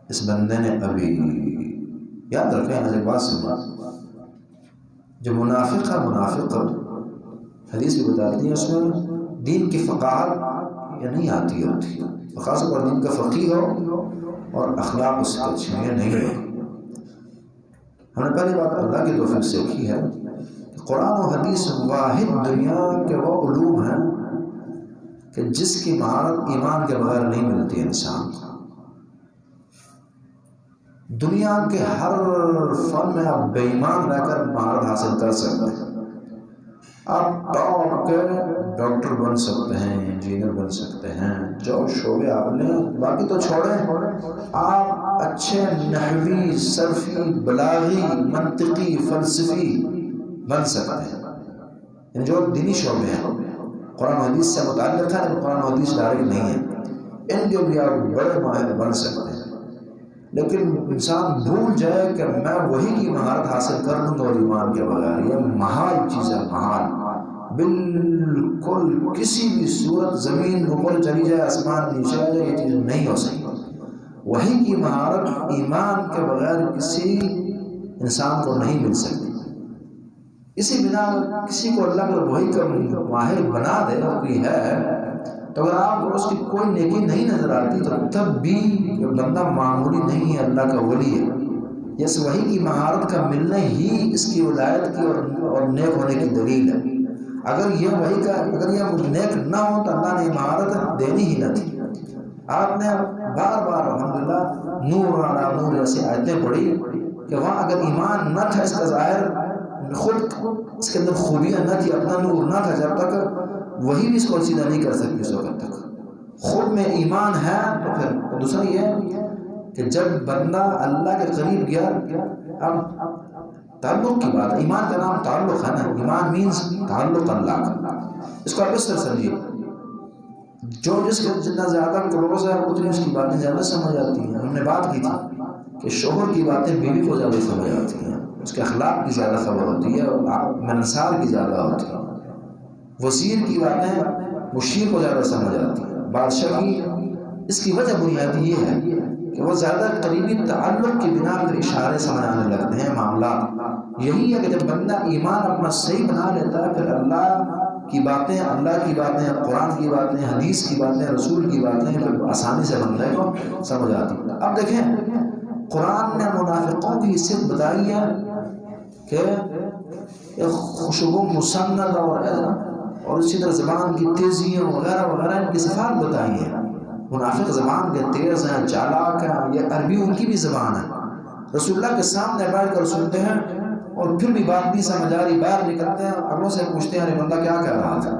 S1: اس بندے نے ابھی. یاد رکھیں ایک بات سنیں، جو منافق ہے، منافق حدیث بھی بتاتی ہے اس میں دین کی فقاہت یہ نہیں آتی ہوتی، خاص طور پر دین کا فقیہ ہو اور اخلاق اس کے اچھے ہیں نہیں ہو. ہم نے پہلی بات اللہ کی توفیق سیکھی ہے کہ قرآن و حدیث واحد دنیا کے وہ علوم ہیں کہ جس کی مہارت ایمان کے بغیر نہیں ملتی انسان کو. دنیا کے ہر فن میں آپ بے ایمان رہ کر مہارت حاصل کر سکتے ہیں. آپ ٹاپ کے ڈاکٹر بن سکتے ہیں، انجینئر بن سکتے ہیں، جو شعبے آپ نے، باقی تو چھوڑیں. آپ اچھے نحوی، صرفی، بلاغی، منطقی، فلسفی بن سکتے ہیں، یعنی جو دینی شعبے ہیں قرآن و حدیث سے متعلق ہے، قرآن و حدیث ڈائریکٹ نہیں ہے، ان کے بھی آپ بڑے ماہر بن سکتے ہیں. لیکن انسان بھول جائے کہ میں وہی کی مہارت حاصل کر لوں گا اور ایمان کے بغیر، یہ محال چیز ہے، محال. بالکل کسی بھی صورت، زمین اوپر چلی جائے، آسمان نیچے آ جائے، یہ چیز نہیں ہو سکتی. وہی کی مہارت ایمان کے بغیر کسی انسان کو نہیں مل سکتی. اسی بنا کسی کو اللہ اگر وہی کا ماہر بنا دے اور کوئی ہے، تو اگر آپ کو اس کی کوئی نیکی نہیں نظر آتی تو تب بھی بندہ معمولی نہیں ہے، اللہ کا ولی ہے. اس وحی کی مہارت کا ملنا ہی اس کی ولایت کی اور نیک ہونے کی دلیل ہے. اگر یہ وحی کا، اگر یہ نیک نہ ہو تو اللہ نے مہارت دینی ہی نہ تھی. آپ نے بار بار الحمدللہ نور علی نور ایسی آیتیں پڑھی کہ وہاں اگر ایمان نہ تھا، اس کا ظاہر خود اس کے اندر خوبیاں نہ تھی، اپنا نور نہ تھا، جب تک وہی بھی اس کو سیدھا نہیں کر سکتی اس وقت تک. خود میں ایمان ہے تو پھر دوسرا یہ کہ جب بندہ اللہ کے قریب گیا، اب تعلق کی بات ہے، ایمان کا نام تعلق ہے نا، ایمان مینز تعلق اللہ کا. اس کو آپ اس طرح سمجھیے، جو جس کے جتنا زیادہ کلوز ہے اتنی اس کی باتیں زیادہ سمجھ آتی ہیں. ہم نے بات کی تھی کہ شوہر کی باتیں بیوی کو زیادہ سمجھ آتی ہیں، اس کے اخلاق کی زیادہ خبر ہوتی ہے اور منصار کی زیادہ ہوتی ہے. وزیر کی باتیں مشیر کو زیادہ سمجھ آتی ہیں، بادشاہ کی. اس کی وجہ بنیادی یہ ہے کہ وہ زیادہ قریبی تعلق کی بنا پر اشارے سمجھ آنے لگتے ہیں معاملات. یہی ہے کہ جب بندہ ایمان اپنا صحیح بنا لیتا ہے، پھر اللہ کی باتیں، اللہ کی باتیں، قرآن کی باتیں، حدیث کی باتیں، رسول کی باتیں آسانی سے بندے کو سمجھ آتی۔ اب دیکھیں قرآن نے منافقوں کی حیثیت بتائی ہے کہ ایک خوشبو مسند اور اسی طرح زبان کی تیزیاں وغیرہ وغیرہ ان کی صفات بتائی ہیں۔ منافق زبان کے تیز ہیں، چالاک ہیں، یہ عربی ان کی بھی زبان ہے۔ رسول اللہ کے سامنے بیٹھ کر سنتے ہیں اور پھر بھی بات نہیں سمجھ آ رہی، باہر نکلتے ہیں، اگلوں سے پوچھتے ہیں ارے بندہ کیا کہہ رہا تھا،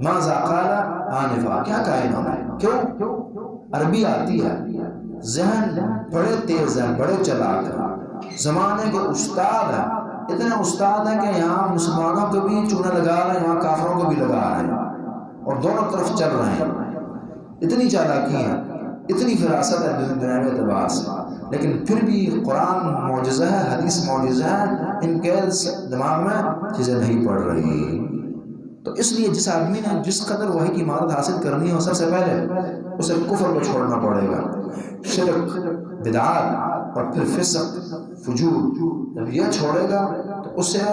S1: ماذا قال آنفا، کیا کہا انہوں نے؟ کیوں؟ عربی آتی ہے، ذہن بڑے تیز ہیں، بڑے چلاک ہیں، زمانے کے استاد ہیں، اتنے استاد ہیں کہ یہاں مسلمانوں کو بھی چونا لگا رہے ہیں، یہاں کافروں کو بھی لگا رہے ہیں اور دونوں طرف چل رہے ہیں۔ اتنی چالاکی ہے، اتنی فراست ہے دنیاوی اعتبار سے، لیکن پھر بھی قرآن معجزہ ہے، حدیث معجزہ ہے، ان کے دماغ میں چیزیں نہیں پڑ رہی۔ تو اس لیے جس آدمی نے جس قدر وحی کی مہارت حاصل کرنی ہو، سب سے پہلے اسے کفر کو چھوڑنا پڑے گا، شرک، بدعات اور پھر فسق، فجور، جب یہ چھوڑے گا تو اسے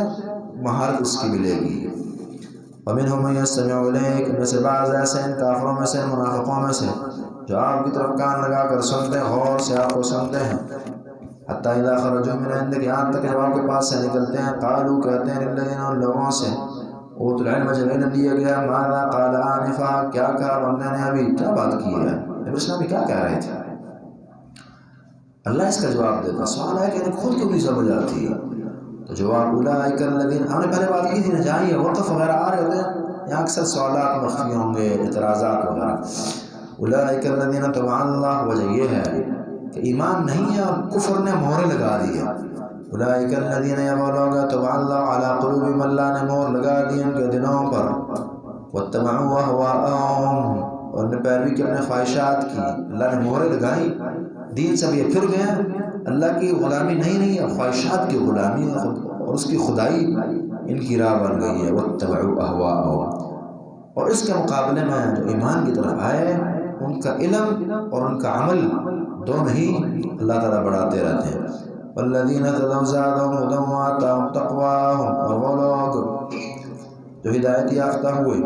S1: مہارت اس کی ملے گی۔ وَمِنْهُمْ مَنْ يَسْتَمِعُ إِلَيْكَ، ان میں سے بعض ایسے ان کافروں میں سے، منافقوں میں سے، جو آپ کی طرف کان لگا کر سنتے ہیں، غور سے آپ کو سنتے ہیں، حتیٰ اذا خرجوا من عندك، یہاں تک جب آپ کے پاس سے نکلتے ہیں، قالوا کہتے ہیں للذین، ان لوگوں سے، اوتوا العلم، جب علم دیا گیا، ماذا قال آنفا، کیا کہا بندے نے ابھی، کیا بات کی ہے، نبی اسلام کیا کہہ رہے تھے؟ اللہ اس کا جواب دیتا۔ سوال ہے کہ انہیں خود کیوں نہیں سمجھ آتی؟ تو جواب اولئک الذین، ہم نے پہلے بات کی تھی نا، جہاں یہ وقف وغیرہ آ رہے ہوتے ہیں یہاں اکثر سوالات مخفی ہوں گے، اعتراضات وغیرہ۔ اولئک الذین طبع اللہ، وجہ یہ ہے کہ ایمان نہیں ہے اور کفر نے مہریں لگا دی ہے۔ اولئک الذین، یہ وہ لوگ طبع اللہ علی قلوبہم، اللہ نے مہر لگا دی ان کے دلوں پر، واتبعوا اہواءہم، اور نے پیروی کی اپنے خواہشات کی، اللہ نے مہریں لگائی، دین سے یہ پھر گئے، اللہ کی غلامی نہیں ہے، خواہشات کی غلامی اور اس کی خدائی ان کی راہ بن گئی ہے۔ واتبعوا اہواءہم، اور اس کے مقابلے میں جو ایمان کی طرف آئے ان کا علم اور ان کا عمل دونوں ہی اللہ تعالیٰ بڑھاتے رہتے ہیں۔ والذین اہتدوا زادہم ھدی وآتاہم تقواہم، اور وہ لوگ جو ہدایت یافتہ ہوئے،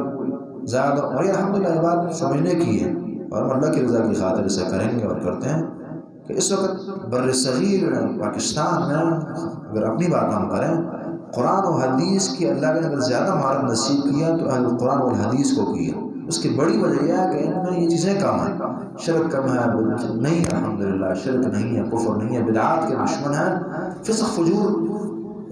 S1: زادہم، اور یہ الحمدللہ یہ بات سمجھنے کی ہے اور ہم اللہ کی رضا کی خاطر اسے کریں گے اور کرتے ہیں کہ اس وقت بر صغیر پاکستان میں اگر اپنی بات ہم کریں، قرآن و حدیث کی اللہ نے اگر زیادہ مہارت نصیب کیا تو اہل قرآن و حدیث کو کیا۔ اس کی بڑی وجہ یہ ہے کہ ان میں یہ چیزیں کم ہیں، شرک کم ہے، نہیں الحمدللہ شرک نہیں ہے، کفر نہیں ہے، بدعات کے دشمن ہیں، فسق فجور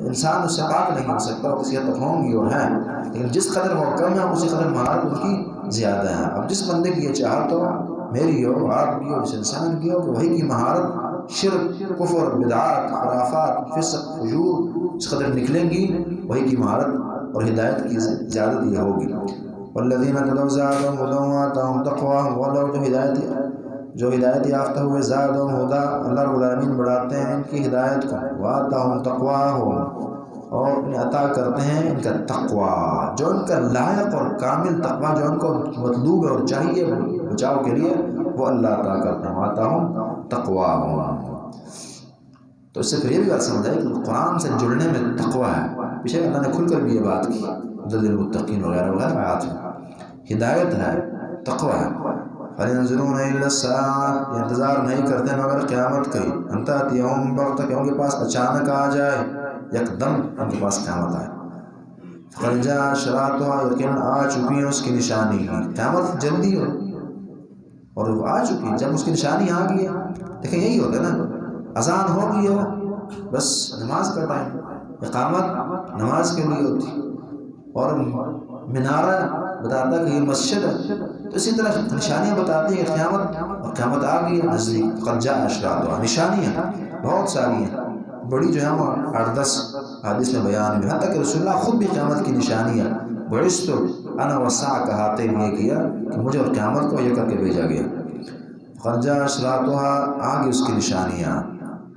S1: انسان اس سے پاک نہیں ہو سکتا، کسی حد تک ہوں گی اور ہیں، لیکن جس قدر وہ کم ہے اسی قدر مہارت ان کی زیادہ ہے۔ اب جس بندے کی یہ چاہت ہو، میری ہو، آپ کی ہو، اس انسان کی ہو کہ وہی کی مہارت شرک، کفر، بدعات، خرافات، فسق، فجور اس قدر نکلیں گی، وہی کی مہارت اور ہدایت کی زیادتی ہوگی۔ والذین اہتدوا زادہم ھدی وآتاہم تقواہم، وہ لوگ جو ہدایت یافتہ ہوئے، زادہم ھدی، اللہ رب العالمین بڑھاتے ہیں ان کی ہدایت کو، وآتاہم تقواہم، اور انہیں عطا کرتے ہیں ان کا تقوی، جو ان کا لائق اور کامل تقوی جو ان کو مطلوب ہے اور چاہیے بچاؤ کے لیے، وہ اللہ عطا کرتے ہیں، وآتاہم تقواہم۔ تو اس سے پھر یہ بھی بات سمجھ آئی کہ قرآن سے جڑنے میں تقوی ہے، پیچھے اللہ نے کھل کر بھی یہ بات کی، ذل المتقین وغیرہ وغیرہ آیات میں ہدایت ہے، تقوی ہے۔ فَيَنظُرُونَ إِلَّا السَّاعَةَ، یہ انتظار نہیں کرتے مگر قیامت کی، أَن تَأْتِيَهُمْ بَغْتَةً، کہ ان کے پاس اچانک آ جائے، یکدم ان کے پاس قیامت آئے۔ فَقَدْ جَاءَ أَشْرَاطُهَا، یقیناً آ چکی ہے اس کی نشانی، قیامت جلدی ہو اور وہ آ چکی، جب اس کی نشانی آ گئی ہے۔ دیکھیں یہی ہوتا ہے نا، اذان ہو گئی ہو بس نماز کا ٹائم، اقامت نماز کے لیے ہوتی اور منارہ بتاتا کہ یہ مسجد ہے، تو اسی طرح نشانیاں بتاتی ہیں کہ قیامت آ گئی ہے نزدیک۔ قد جاء اشراطها، نشانیاں بہت ساری ہیں، بڑی جو ہے وہ 8-10 حدیث میں بیان ہوئی، حتیٰ کہ رسول اللہ خود بھی قیامت کی نشانیاں، بعثت انا والساعة کہاتے ہوئے کیا کہ مجھے اور قیامت کو یہ کر کے بھیجا گیا۔ قد جاء اشراطها، آگے اس کی نشانیاں،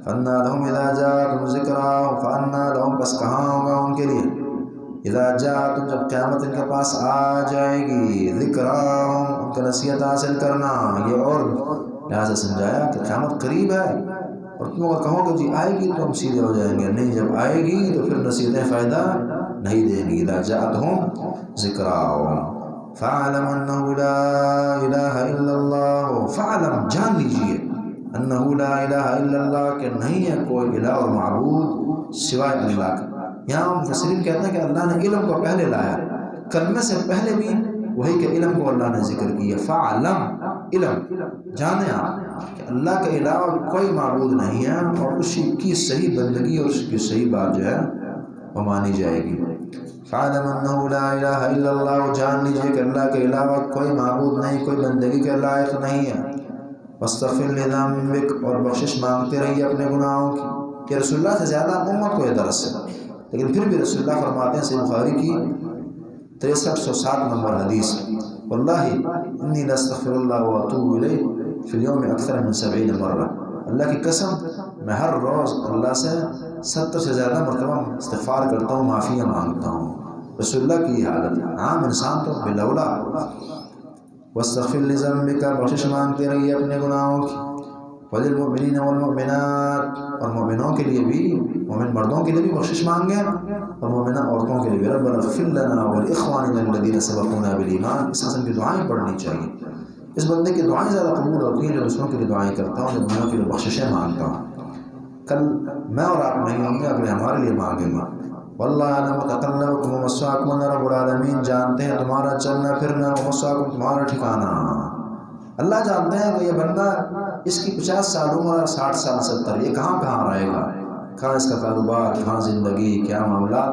S1: فَأَنَّىٰ لَهُمْ إِذَا جَاءَتْهُمْ ذِكْرَاهُمْ، فَأَنَّىٰ لَهُمْ، بس کہاں ہوگا ان کے لیے، اذا جاءتهم، جب قیامت ان کے پاس آ جائے گی، ذکراہم، ان کا نصیحت حاصل کرنا، یہ اور لہٰذا سمجھایا کہ قیامت قریب ہے، اور تم اگر کہو کہ جی آئے گی تو ہم سیدھے ہو جائیں گے، نہیں، جب آئے گی تو پھر نصیحتیں فائدہ نہیں دیں گی. اذا جاءتهم ذکراهم فاعلم انه لا الہ الا اللہ، فاعلم جان لیجئے، انه لا الہ الا اللہ کہ نہیں ہے کوئی الہ اور معبود سوائے اللہ کا. یہاں مفسرین کہتے ہیں کہ اللہ نے علم کو پہلے لایا، کلمے سے پہلے بھی وہی کہ علم کو اللہ نے ذکر کیا. فاعلم علم، جانے آپ کہ اللہ کے علاوہ کوئی معبود نہیں ہے اور اسی کی صحیح بندگی اور اس کی صحیح بات جو ہے وہ مانی جائے گی. فاعلم انه لا الہ الا اللہ، جان لیجیے کہ اللہ کے علاوہ کوئی معبود نہیں، کوئی بندگی کے لائق نہیں ہے. واستغفر لذنبک، اور بخشش مانگتے رہیے اپنے گناہوں کی. کہ رسول اللہ سے زیادہ امت کو یہ درس ہے، لیکن پھر بھی رسول اللہ فرماتے ہیں صحیح بخاری کی 6307 نمبر حدیث، واللہ انی لاستغفر اللہ واتوب الیہ فی اليوم اکثر من 70 مرہ، اللہ کی قسم میں ہر روز اللہ سے 70 سے زیادہ مرتبہ استغفار کرتا ہوں، معافیاں مانگتا ہوں. رسول اللہ کی یہ حالت ہے، عام انسان تو بلولا. واستغفر لذنبک، بخشش مانگتے رہیے اپنے گناہوں کی. وللمؤمنین والمؤمنات، اور مومنوں کے لیے بھی، مومن مردوں کے لیے بھی بخشش مانگیں اور مومنہ عورتوں کے لیے بھی. ربنا اغفر لنا ولاخواننا الذین سبقونا بالایمان، اس قسم کی دعائیں پڑھنی چاہیے. اس بندے کی دعائیں زیادہ قبول ہوتی ہیں جو دوسروں کے لیے دعائیں کرتا ہوں، جو دنیا کے لیے بخششیں مانگتا ہوں. کل میں اور آپ نہیں ہوں گے، اگلے ہمارے لیے مانگیں گے. واللہ اعلم متقلبکم ومثواکم، اللہ رب العالمین جانتے ہیں تمہارا چلنا پھرنا، ومثواکم تمہارا ٹھکانہ. اللہ جانتے ہیں کہ یہ بندہ اس کی 50 سال عمر، 60 سال 70، یہ کہاں رہے گا، کہاں اس کا کاروبار، کہاں زندگی، کیا معاملات،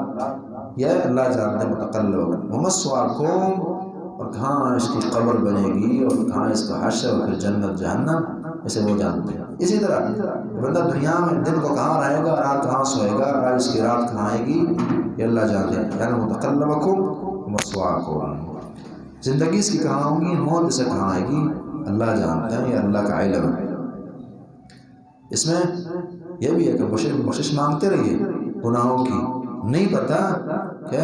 S1: یہ اللہ جانتے ہیں. متقلبکم ومثواکم، اور کہاں اس کی قبر بنے گی اور کہاں اس کا حشر اور پھر جنت جہنم، اسے وہ جانتے ہیں. اسی طرح بندہ دنیا میں دن کو کہاں رہے گا، رات کہاں سوئے گا، رات اس کی رات کہاں آئے گی، یہ اللہ جانتے ہیں. یعنی متقلبکم ومثواکم، زندگی اس کی کہاں ہوگی، موت اسے کہاں آئے گی، اللہ جانتے ہیں، یہ اللہ کا علم ہے. اس میں یہ بھی ہے کہ بخشش مانگتے رہیے گناہوں کی. نہیں پتہ کہ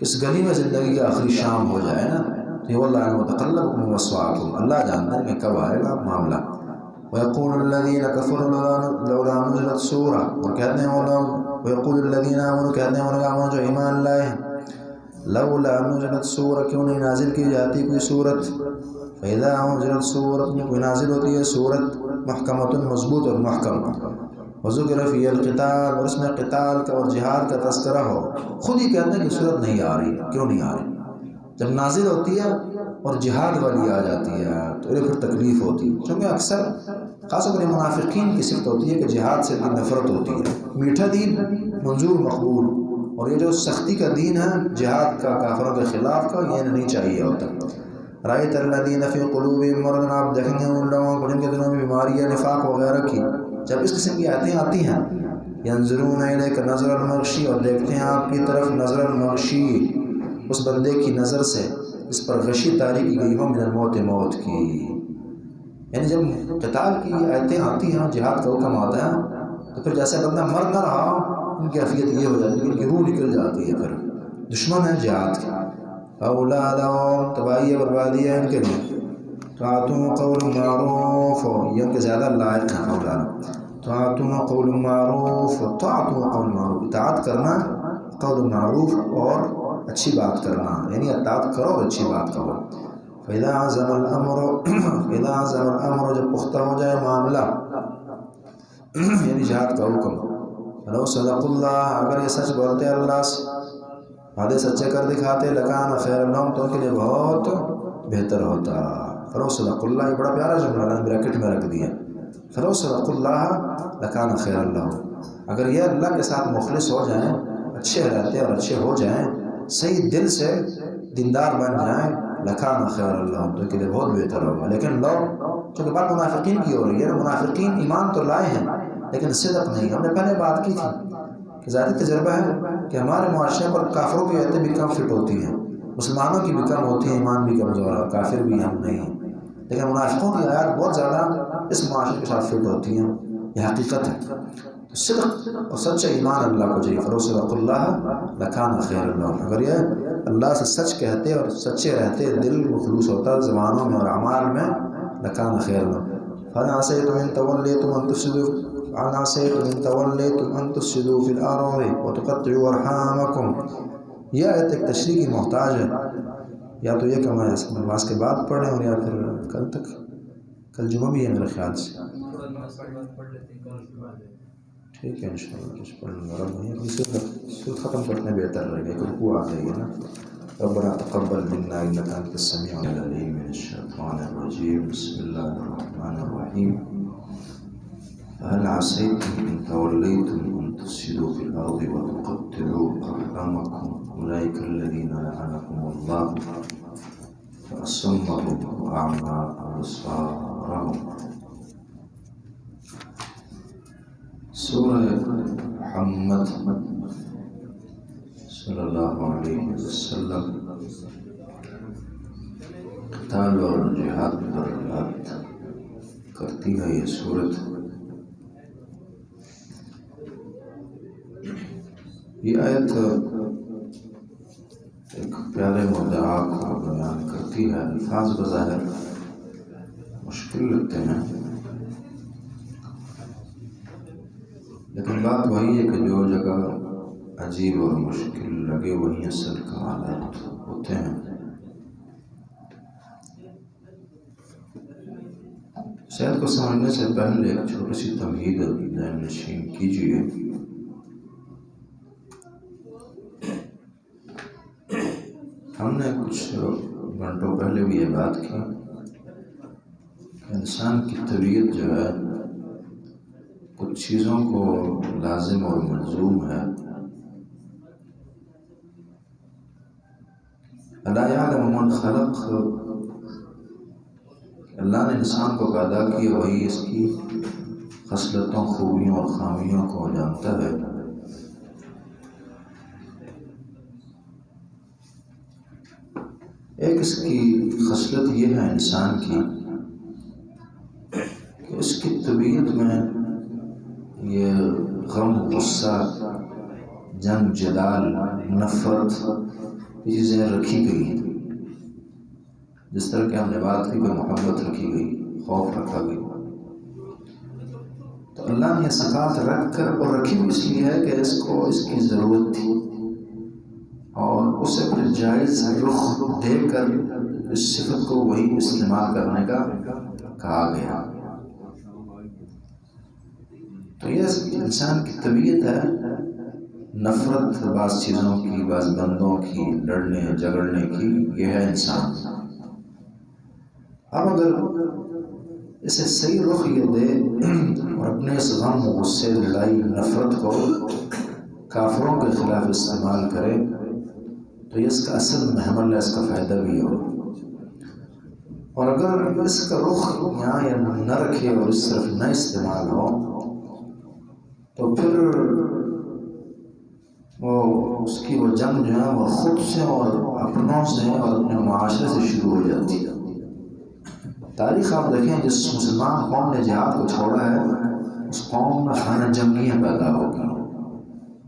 S1: کس گلی میں زندگی کی آخری شام ہو جائے نا، تو یہ واللہ متقلبکم ومثواکم، اللہ جانتے ہیں کہ کب آئے گا معاملہ. وَيَقُولُ الَّذِينَ كَفَرُوا لَوْلَا نُزِلَتْ سُورَةٌ، اور کہتے ہیں وہ لوگ، وَيَقُولُ الَّذِينَ آمَنُوا، کہتے ہیں وہ لوگ آمنوا جو ایمان لائے ہیں، لولا نزلت سورہ، کیوں نہیں نازل کی جاتی کوئی سورت. فَإِذَا أُنزِلَتْ سورۃ، میں کوئی نازل ہوتی ہے سورت محکمۃ، مضبوط اور محکم. وذکر فی القتال، اور اس میں قتال کا اور جہاد کا تذکرہ ہو. خود ہی کہتے ہیں کہ صورت نہیں آ رہی، کیوں نہیں آ رہی؟ جب نازل ہوتی ہے اور جہاد والی آ جاتی ہے تو انہیں پھر تکلیف ہوتی ہے. چونکہ اکثر خاص طور پر منافقین کی صفت ہوتی ہے کہ جہاد سے نفرت ہوتی ہے. میٹھا دین منظور مقبول، اور یہ جو سختی کا دین ہے جہاد کا، کافروں کے خلاف کا، یہ نہیں چاہیے ہوتا. رأیت الذین فی قلوبہم مرض، آپ دیکھیں گے ان لوگوں کو جن کے دلوں میں بیماری ہے، نفاق وغیرہ کی. جب اس قسم کی آیتیں آتی ہیں، ینظرون الیک نظر المغشی، اور دیکھتے ہیں آپ کی طرف نظر المغشی، اس بندے کی نظر سے اس پر غشی طاری کی گئی ہو، من الموت، موت کی. یعنی جب قتال کی آیتیں آتی ہیں، جہاد کا حکم آتا ہے، تو پھر جیسے بندہ مر نہ رہا، ان کی حیثیت یہ ہو جاتی ہے کہ ان کی روح نکل جاتی ہے، پھر دشمن ہے جہاد کی. اولادہم، تباہی بربادی ہے ان کے لیے. طاعتم قول معروف، یہ ان کے زیادہ لائق ہیں. اولاد طاعتم قول معروف، طاعتم قول معروف، اطاعت کرنا، قول معروف اور اچھی بات کرنا، یعنی اطاعت کرو اور اچھی بات کرو. فَإِذَا عَزَمَ الْأَمْرُ، جب پختہ ہو جائے معاملہ، یعنی جہاد کا حکم. لو صدق اللہ، اگر یہ سچ بولتے اللہ سے، وعدے سچے کر دکھاتے، لکان خیر لہم، تو ان کے لیے بہت بہتر ہوتا. فلو صدق اللہ، یہ بڑا پیارا جملہ نے بریکٹ میں رکھ دیا. فلو صدق اللہ لکان خیر لہم، اگر یہ اللہ کے ساتھ مخلص ہو جائیں، اچھے رہتے اور اچھے ہو جائیں، صحیح دل سے دیندار بن جائیں، لکان خیر اللہ، تو ان کے لیے بہت بہتر ہوگا. لیکن لوگ، چونکہ بات منافقین کی ہو رہی ہے، منافقین ایمان تو لائے ہیں لیکن صدق نہیں. ہم نے پہلے بات کی تھی کہ ذاتی تجربہ ہے کہ ہمارے معاشرے پر کافروں کی آیتیں بھی کم فٹ ہوتی ہیں، مسلمانوں کی بھی کم ہوتی ہیں، ایمان بھی کمزور ہے، کافر بھی ہم نہیں ہیں. لیکن منافقوں کی آیات بہت زیادہ اس معاشرے کے ساتھ فٹ ہوتی ہیں، یہ حقیقت ہے. صدق اور سچا ایمان اللہ کو چاہیے. فلو صدق اللہ لکان خیر اللہ، اگر یہ اللہ سے سچ کہتے اور سچے رہتے، دل خلوص ہوتا زبانوں میں اور اعمال میں، لکان خیر اللہ. فَإِنْ عَصَيْتُمْ إِنْ تَوَلَّيْتُمْ أَنْ تُفْسِدُوا فهل عسيتم إن توليتم أن تفسدوا في الأرض وتقطعوا أرحامكم. یہ آیت ایک تشریح کی محتاج ہے، یا تو یہ کہ میں نماز کے بعد پڑھیں اور یا پھر کل جمعہ بھی ہے میرے خیال سے. ٹھیک ہے انشاءاللہ کچھ پڑھ لوں گا. رب سورت ختم کرنے بہتر رہے گا، رکوع آ جائے گا نا. ربنا تقبل منا انك انت السميع العليم من الشيطان الرجيم. بسم الله الرحمن الرحيم. فهل عسيتم ان توليتم ان تفسدوا في الارض وتقتلوا ارحامكم اولئك الذين لعنهم الله فاصمهم واعمى ابصارهم. سورہ محمد صلی اللہ علیہ وسلم قتال اور جہاد پر بات کرتی ہے. یہ سورت یہ آیت ایک پیارے مدعا کو بیان کرتی ہے. الفاظ بظاہر مشکل لگتے ہیں، لیکن بات وہی ہے کہ جو جگہ عجیب اور مشکل لگے وہیں اصل کمالات ہوتے ہیں. صحت کو سمجھنے سے پہلے ایک چھوٹی سی تمہید ذہن نشین کیجیے. ہم نے کچھ گھنٹوں پہلے بھی یہ بات کی کہ انسان کی طبیعت جو ہے کچھ چیزوں کو لازم اور ملزوم ہے. الا یعلم من خلق، اللہ نے انسان کو پیدا کیا، وہی اس کی خصلتوں، خوبیوں اور خامیوں کو جانتا ہے. ایک اس کی خصلت یہ ہے انسان کی کہ اس کی طبیعت میں یہ غم، غصہ، جنگ، جدال، نفرت یہ چیزیں رکھی گئی ہیں. جس طرح کہ ہم نے بات کی کہ محبت رکھی گئی، خوف رکھا گیا. تو اللہ نے یہ صفات رکھ کر اور رکھی بھی اس لیے ہے کہ اس کو اس کی ضرورت تھی، اور اسے پھر جائز رخ دے کر اس صفت کو وہی استعمال کرنے کا کہا گیا. تو یہ انسان کی طبیعت ہے، نفرت بعض چیزوں کی، بعض بندوں کی، لڑنے جھگڑنے کی. یہ ہے انسان. اب اگر اسے صحیح رخ یہ دے اور اپنے اس غم، غصے، لڑائی، نفرت کو کافروں کے خلاف استعمال کرے تو یہ اس کا اصل محمل ہے، اس کا فائدہ بھی ہو. اور اگر اس کا رخ یہاں نہ رکھے اور اس طرف نہ استعمال ہو تو پھر وہ اس کی وہ جنگ جو ہے وہ خود سے اور اپنوں سے اور اپنے معاشرے سے شروع ہو جاتی ہے. تاریخ آپ دیکھیں، جس مسلمان قوم نے جہاد کو چھوڑا ہے اس قوم میں خانہ جنگیاں پیدا ہوگی،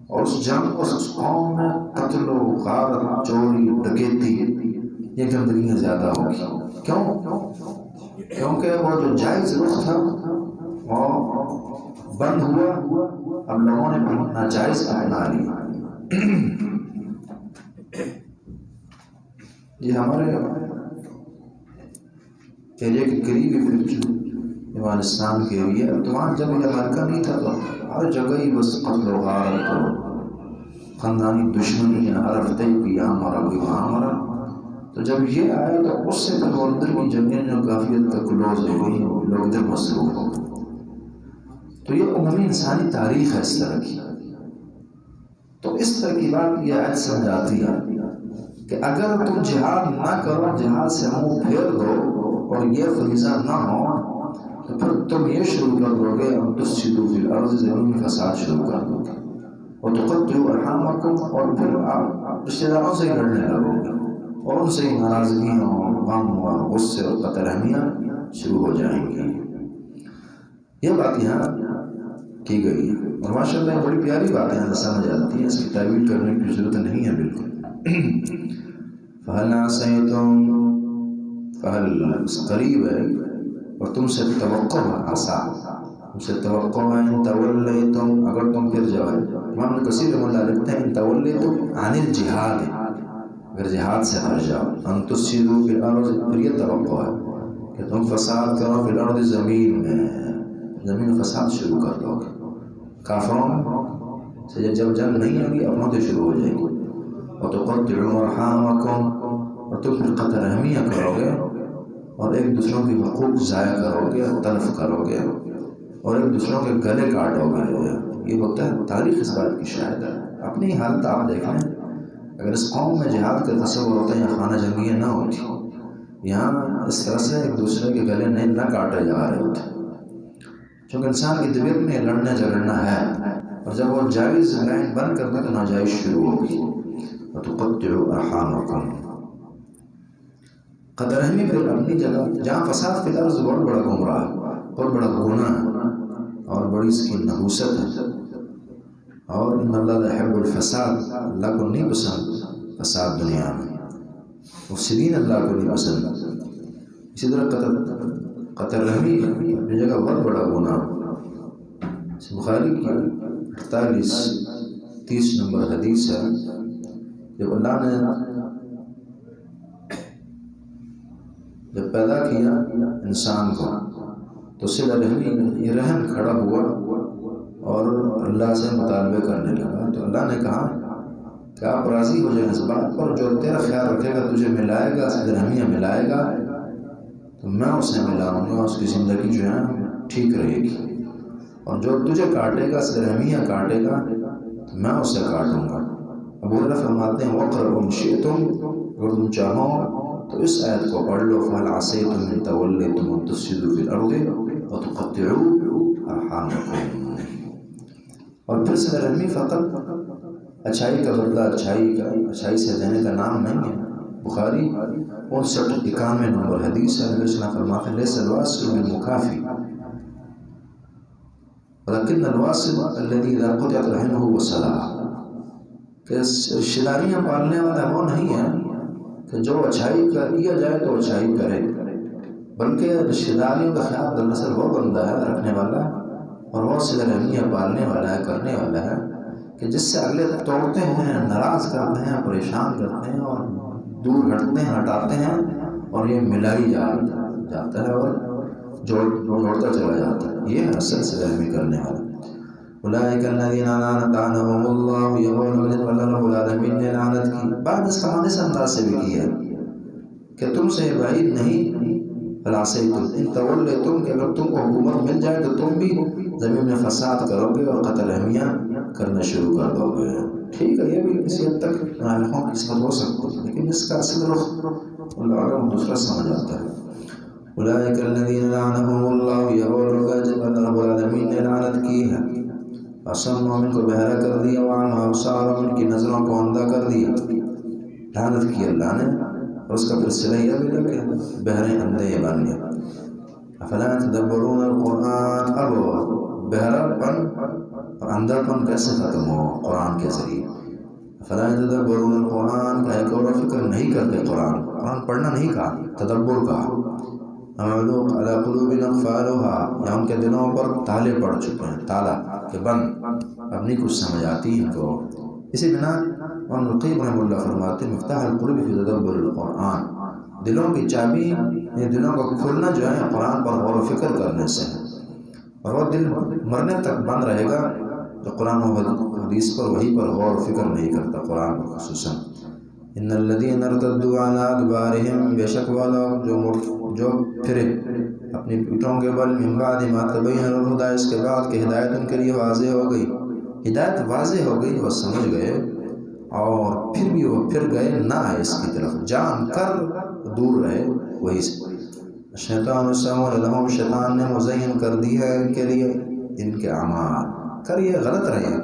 S1: اور اس جنگ اس قوم میں قتل و غارت، چوری، ڈکیتی، یہ گندگیاں زیادہ ہوگی. کیوں؟ کیونکہ وہ جو جائز رخ تھا وہ بند ہوا، اب لوگوں نے ناجائز اپنا لیا. یہ ہمارے ایریا کے قریب ہی افغانستان کے ایریا، تو وہاں جب یہ امریکہ نہیں تھا تو ہر جگہ ہی بس قتل و غارت اور خاندانی دشمنیاں، ہر ہفتے کوئی یہاں مرا کوئی وہاں مرا. تو جب یہ آیا تو اس سے پھر اندر کی جنگیں جو کافی حد تک کلوز ہو گئی، لوگ ادھر مصروف ہو گئے. تو یہ عمومی انسانی تاریخ ہے اس طرح کی. تو اس طرح کی بات یہ آیت سمجھاتی ہے کہ اگر تم جہاد نہ کرو، جہاد سے منہ پھیر دو اور یہ فریضہ نہ ہو تو پھر تم یہ شروع کر دو گے اور تفسدوا فی الارض، زمین میں فساد شروع کر دو گے، اور تقطعوا ارحامکم، اور پھر آپ رشتہ داروں سے ہی لڑنے لگو گے اور ان سے ہی ناراضگیاں اور غم اور غصے اور قطع رحمیاں شروع ہو جائیں گی. یہ بات یہاں کی گئی ہے اور ماشاء اللہ بڑی پیاری بات یہاں سمجھ آتی ہے، اس کی تعویل کرنے کی ضرورت نہیں ہے بالکل. فہل عسیتم، فہل قریب ہے اور تم سے توقع ہے، عسا ان سے توقع ہے ان تولیتم اگر تم پھر جاؤ. امام ابن کثیر رحمہ اللہ لکھتے ہیں ان تولیتم عن الجہاد، اگر جہاد سے ہٹ جاؤ. ان تفسدوا فی الارض، پھر یہ توقع ہے کہ تم فساد کرو فی الارض، زمین میں، زمین فساد شروع کر دو گے. کافروں سے جب جنگ نہیں ہوگی اپنوں سے شروع ہو جائے گی. وتقطعوا ارحامکم، اور تم پھر قطع رحمیاں کرو گے اور ایک دوسروں کی حقوق ضائع کرو گے، تلف کرو گے اور ایک دوسروں کے گلے کاٹو گے. یہ ہوتا ہے تاریخ اس بات کی شاہد ہے. اپنی حالت آپ دیکھیں، اگر اس قوم میں جہاد کا تصور ہوتا ہے یہاں خانہ جنگیاں نہ ہوتی، یہاں اس طرح سے ایک دوسرے کے گلے نہ کاٹے جا رہے ہوتے. چونکہ انسان کی طبیعت میں لڑنا جھگڑنا ہے، اور جب وہ جائز لائن بند کر دے تو ناجائز شروع ہوگی. وتقطعوا ارحامکم، قطع رحمی پھر اپنی جگہ. جہاں فساد فی الارض بہت بڑا گمراہ، بہت بڑا گناہ اور بڑی اس کی نحوست ہے. اور ان اللہ لا يحب الفساد، اللہ کو نہیں پسند فساد دنیا میں، مفسدین اللہ کو نہیں پسند. اسی طرح قطع رحمی اپنی جگہ بہت بڑا گناہ. بخاری کی 30 نمبر حدیث ہے، جب اللہ نے جب پیدا کیا انسان کو تو صلہ رحمی یہ رحم کھڑا ہوا اور اللہ سے مطالبے کرنے لگا. تو اللہ نے کہا کہ آپ راضی ہو جائیں اس بات پر، جو تیرا خیال رکھے گا تجھے ملائے گا، صلہ رحمیاں ملائے گا تو میں اسے ملاؤں گا، اس کی زندگی جو ہے ٹھیک رہے گی. اور جو تجھے کاٹے گا، صلہ رحمیاں کاٹے گا تو میں اسے کاٹوں گا. ابو ہریرہ فرماتے ہیں وَاقْرَؤْا إِن شِئْتُمْ، اگر تم چاہو تو اس آیت کو پڑھ لو. فَهَلْ عَصَيْتُمْ إِن تَوَلَّيْتُمْ أَن تُفْسِدُوا فِي الْأَرْضِ وَتُقَطِّعُوا أَرْحَامَكُمْ. اور پھر صلہ رحمی فقط اچھائی کا بدلہ اچھائی سے دینے کا نام نہیں ہے. بخاری 59-91 نمبر حدیث ہے. نبی صلی اللہ علیہ وسلم فرماتے ہیں لَيْسَ الْوَاصِلُ بِالْمُكَافِئِ وَلَكِنَّ الْوَاصِلَ الَّذِي إِذَا قُطِعَتْ رَحِمُهُ وَصَلَهَا، کہ رشتہ داریاں پالنے والا وہ نہیں ہے کہ جو اچھائی کیا جائے تو اچھائی کرے، بلکہ رشتہ داریوں کا خیال دراصل وہ بندہ ہے رکھنے والا اور وہ صلہ رحمیاں پالنے والا ہے، کرنے والا ہے، کہ جس سے اگلے توڑتے ہیں، ناراض کرتے ہیں، پریشان کرتے ہیں اور دور ہٹتے ہیں، ہٹاتے ہیں، اور یہ ملائی جاتا ہے اور جوڑتا چلا جاتا ہے. یہ ہے اصل صلہ رحمی کرنے والا. اولئک الذین لعنهم اللہ، یہ وہ لوگ جن پر اللہ رب العالمین نے لعنت کی. بعد اس کا اس انداز سے بھی کی ہے کہ تم سے بعید نہیں فَلَعَصَيْتُمْ إِن تَوَلَّيْتُمْ، کہ اگر تم کو حکومت مل جائے تو تم بھی زمین میں فساد کرو گے اور قطع رحمیاں کرنا شروع کر دو گے. ٹھیک ہے، یہ بھی کسی حد تک منافقوں کی صفت ہو سکتی ہے، لیکن اس کا اصل رخ اللہ دوسرا سمجھ آتا ہے. اولئک الذین لعنهم اللہ، یہ وہ لوگ جن پر اللہ رب العالمین نے لعنت کی ہے. فَصَمَّهُمْ، ان کو بہرا کر دیا، وَأَعْمَىٰ أَبْصَارَهُمْ، ان کی نظروں کو اندھا کر دیا. لعنت کی اللہ نے، اور اس کا پھر صلہ یہ بھی کہ بہرے اندھے بن گئے. افلا يتدبرون القرآن، اب بہرا پن اور اندھا پن کیسے ختم ہو قرآن کے ذریعے. افلا يتدبرون القرآن، کہ غور و فکر نہیں کرتے قرآن پڑھنا نہیں کہا، تدبر کہا. أَمَّا عَلَىٰ قُلُوبٍ أَقْفَالُهَا، یا ان کے دلوں پر تالے پڑ چکے ہیں، تالا کہ بند، اب نہیں کچھ سمجھ آتی ان کو. اسی بنا امام القیم رحمہ اللہ فرماتے ہیں مفتاح القلوب فی تدبر القرآن، دلوں کی چابی، یہ دلوں کا کھلنا جو ہے قرآن پر غور و فکر کرنے سے، اور وہ دل مرنے تک بند رہے گا جو قرآن و حدیث پر وحی پر غور و فکر نہیں کرتا، قرآن پر خصوصاً. ان الذین ارتدوا علی ادبارہم، بے شک وہ لوگ جو پھرے اپنی پیٹھوں کے بل، من بعد ما تبین الہدی، اس کے بعد کہ ہدایت ان کے لیے واضح ہو گئی. ہدایت واضح ہو گئی، وہ سمجھ گئے اور پھر بھی وہ پھر گئے نہ آئے اس کی طرف، جان کر دور رہے وہی سے. شیطان سول لہم، شیطان نے مزین کر دی ہے ان کے لیے ان کے اعمال، کر یہ غلط رہے،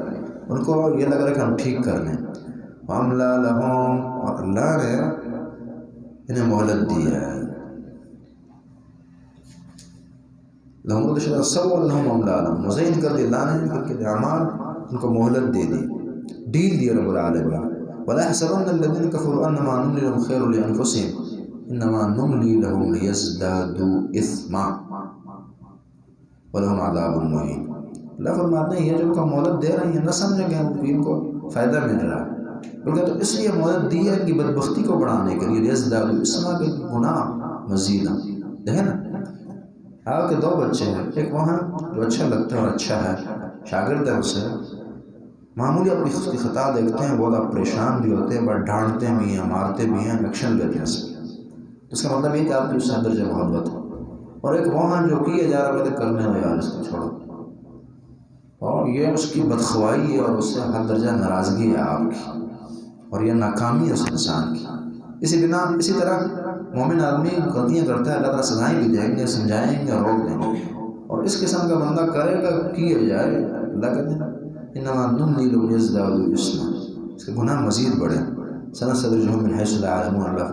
S1: ان کو یہ لگ رہا کہ ہم ٹھیک کر لیں. وَأَمْلَىٰ لَهُمْ، اور اللہ نے انہیں مہلت دی ہے. لہم سول لہم املا لہم، مزین کر دی اللہ نے ان کے اعمال، ان کو مہلت دے دی، ڈیل دی رب العالمین. وَلَا يَحْسَبَنَّ الَّذِينَ كَفَرُوا أَنَّمَا نُمْلِي لَهُمْ خَيْرٌ لِأَنفُسِهِمْ إِنَّمَا نُمْلِي لَهُمْ لِيَزْدَادُوا إِثْمًا. وَلَهُمْ عَذَابٌ مُّهِينٌ۔ اللہ فرماتے ہیں یہ جو ان کو مہلت دے رہے ہیں نہ سمجھیں کہ ان کو فائدہ مل رہا ہے، بلکہ تو اس لیے مہلت دی ہے ان کی بدبختی کو بڑھانے کے لیے، لِيَزْدَادُوا إِثْمًا، کہ گناہ مزید دیکھیں نا۔ آپ کے 2 بچے ہیں، ایک وہاں جو اچھا لگتا ہے اور اچھا ہے، شاگرد ہے اسے، معمولی اپنی خود کی خطا دیکھتے ہیں، بہت آپ پریشان بھی ہوتے ہیں، بٹ ڈانٹتے بھی ہیں، مارتے بھی ہیں، ایکشن لیتے ہیں اسے، اس کا مطلب یہ کہ آپ کی اس سے اندر جو محبت ہے۔ اور ایک وہاں جو کیے جا رہا ہے کرنے ہو یار اس کو چھوڑو، اور یہ اس کی بدخوائی ہے اور اس سے حد درجہ ناراضگی ہے آپ کی، اور یہ ناکامی ہے اس انسان کی۔ اسی طرح مومن آدمی غلطیاں کرتا ہے، اللہ تعالیٰ سزائیں بھی دیں گے، سمجھائیں گے اور روک دیں گے، اور اس قسم کا بندہ کرے گا کیے جائے، اللہ کہتے ہیں انما نملی لهم ليزدادوا اثما، اس کے گناہ مزید بڑھے۔ سنستدرجهم من حيث لا يعلمون، اللہ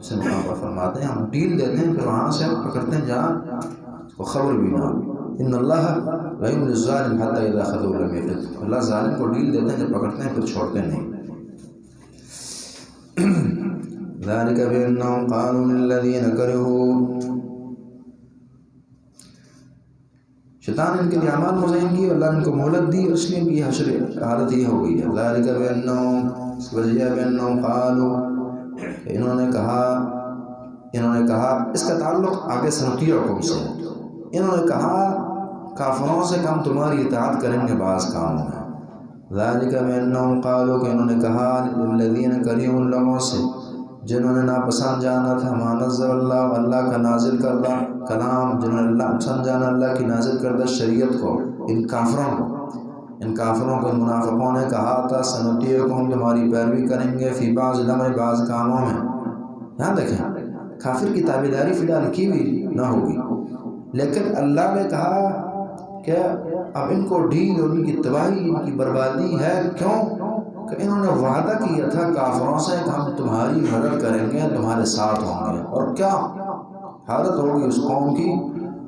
S1: سے مقام پر فرماتے ہیں ہم ڈیل دیتے ہیں پھر وہاں سے پکڑتے ہیں جہاں اس کو خبر بھی نہ ہو۔ ان اللہ لا يملي الظالم حتى اذا اخذه لم يفلت، اللہ ظالم کو ڈیل دیتے ہیں جب پکڑتے ہیں پھر چھوڑتے نہیں۔ ذلك بأنهم قالوا للذين كرهوا، شیطان ان کے لیے اعمال مزین کی، اللہ نے ان کو مہلت دی، اس لیے ان کی حشر حالت یہ ہو گئی ہے۔ ذلك بأنهم، اس کی وجہ بأنهم قالوا، انہوں نے کہا، اس کا تعلق آگے سنتی حکم سے، انہوں نے کہا کافروں سے ہم تمہاری اطاعت کریں گے بعض کاموں میں۔ ذلك بأنهم قالوا، کہ انہوں نے کہا للذین کرہوا، ان لوگوں سے جنہوں نے ناپسند جانا تھا ما نزل اللہ، اللہ کا نازل کردہ کلام، جنہوں نے پسند جانا اللہ کی نازل کردہ شریعت کو، ان کافروں کو ان منافقوں نے کہا تھا سنطیعکم، ہم تمہاری پیروی کریں گے، فی بعض الامر، بعض کاموں میں۔ یہاں دیکھیں کافر کی تابعداری فی الحال کی بھی نہ ہوگی، لیکن اللہ نے کہا کہ اب ان کو ڈھیل اور ان کی تباہی، ان کی بربادی ہے، کیوں کہ انہوں نے وعدہ کیا تھا کافروں سے کہ ہم تمہاری مدد کریں گے، تمہارے ساتھ ہوں گے، اور کیا حالت ہوگی اس قوم کی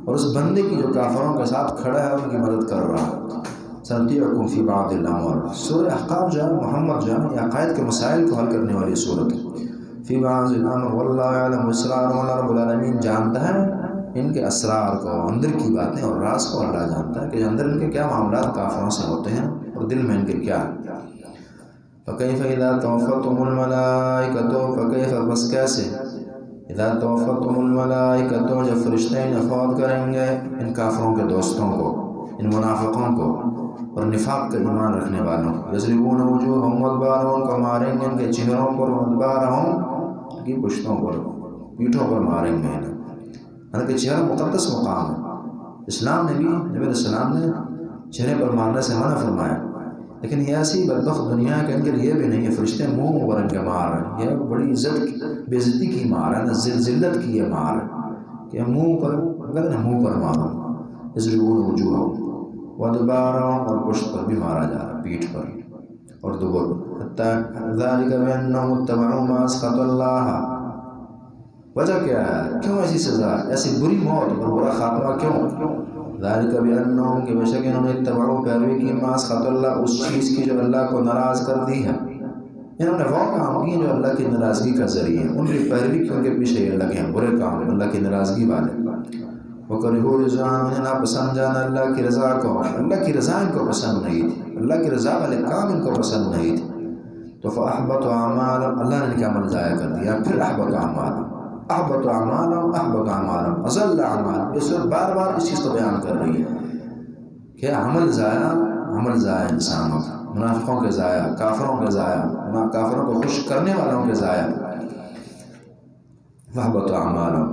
S1: اور اس بندے کی جو کافروں کے ساتھ کھڑا ہے، ان کی مدد کر رہا ہے۔ سنطیعکم فی بعض الامر، سورہ احقاف جو ہے محمد جو ہے یہ عقائد کے مسائل کو حل کرنے والی صورت ہے۔ فی بعض الامر واللہ یعلم اسرارهم، اللہ رب العالمین جانتا ہے ان کے اسرار کو، اندر کی باتیں اور راز کو اللہ جانتا ہے کہ اندر ان کے کیا معاملات کافروں سے ہوتے ہیں اور دل میں ان کے کیا ہے۔ فَكَيْفَ إِذَا تَوَفَّتْهُمُ الْمَلَائِكَةُ، فَكَيْفَ، بس کیسے، اِذَا تَوَفَّتْهُمُ الْمَلَائِكَةُ، جب فرشتے فوت کریں گے ان کافروں کے دوستوں کو، ان منافقوں کو اور نفاق کا ایمان رکھنے والوں کو، یضربون وجوہہم وادبارہم، کو ماریں گے ان کے چہروں پر، وادبارہم ان کی پشتوں پر، پیٹھوں پر ماریں گے انہیں، حالانکہ چہرہ مقدس مقام ہے، اسلام نے بھی، نبی علیہ السلام نے چہرے پر مارنے سے منع فرمایا، لیکن یہ ایسی بدبخت دنیا کے ان کے لیے بھی نہیں ہے، فرشتے منہ پر ان کے مار رہے ہیں، یہ بڑی عزت بے عزتی کی مار ہے، ذلت کی یہ مار ہے کہ منہ پر مارو، یضربون وجوہہم وادبارہم، اور پشت پر بھی مارا جا رہا، پیٹھ پر اور دبر پر، حتی ذالک بانہم اتبعوا ما اسخط اللہ، وجہ کیا ہے، کیوں ایسی سزا، ایسی بری موت اور برا خاتمہ کیوں؟ ذالک بانہم، کہ بے شک انہوں نے اتبعوا پیروی کی ما اسخط اللہ، اس چیز کی جو اللہ کو ناراض کر دی ہے، انہوں نے وہ کام کیے جو اللہ کی ناراضگی کا ذریعہ ہیں، ان کی پیروی کی، ان کے پیچھے یہ لگے ہیں برے کام اللہ کی ناراضگی والے۔ وَكَرِهُوا رِضْوَانَهُ، انہیں ناپسند جانا اللہ کی رضا کو، اللہ کی رضا ان کو پسند نہیں تھی، اللہ کی رضا والے کام ان کو پسند نہیں تھی، تو فَأَحْبَطَ أَعْمَالَهُمْ، اللہ نے ان کا عمل ضائع کر دیا، پھر أَحْبَطَ أَعْمَالَهُمْ، أَحْبَطَ أَعْمَالَهُمْ، أَضَلَّ أَعْمَالَهُمْ، یہ سورت بار بار اس چیز کو بیان کر رہی ہے کہ عمل ضائع انسانوں کا، منافقوں کے ضائع، کافروں کے ضائع، کافروں کو خوش کرنے والوں کے ضائع۔ وَأَحْبَطَ أَعْمَالَهُمْ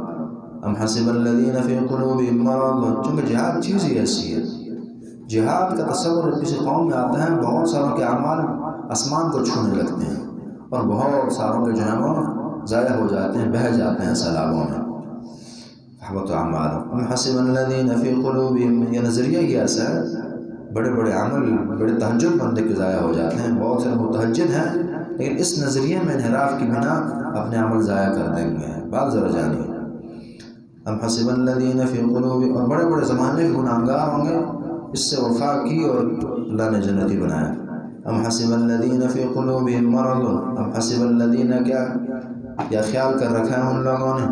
S1: أَمْ حَسِبَ الَّذِينَ فِي قُلُوبِهِمْ مَرَضٌ، چونکہ جہاد چیز ہی ایسی ہے، جہاد کا تصور کسی قوم میں آتا ہے، بہت ساروں کے اعمال آسمان کو چھونے لگتے ہیں اور بہت ساروں کے جو ہیں وہ ضائع ہو جاتے ہیں، بہہ جاتے ہیں سیلابوں میں۔ وَأَحْبَطَ أَعْمَالَهُمْ أَمْ حَسِبَ الَّذِينَ فِي قُلُوبِهِمْ، یہ نظریہ ہی ایسا ہے، بڑے بڑے عمل، بڑے تہجد بندے کے ضائع ہو جاتے ہیں، بہت سے متہجد ہیں لیکن اس نظریے میں انحراف کی بنا اپنے عمل ضائع کر دیں گے، بات ذرا جانیے۔ ام حسب الذین فی قلوبہم، اور بڑے بڑے زمانے کے گناہگار ہوں گے، اس سے وفا کی اور اللہ نے جنتی بنایا۔ ام حسب الذین فی قلوبہم مرض، ام حسب الذین، کیا خیال کر رکھا ہے ان لوگوں نے،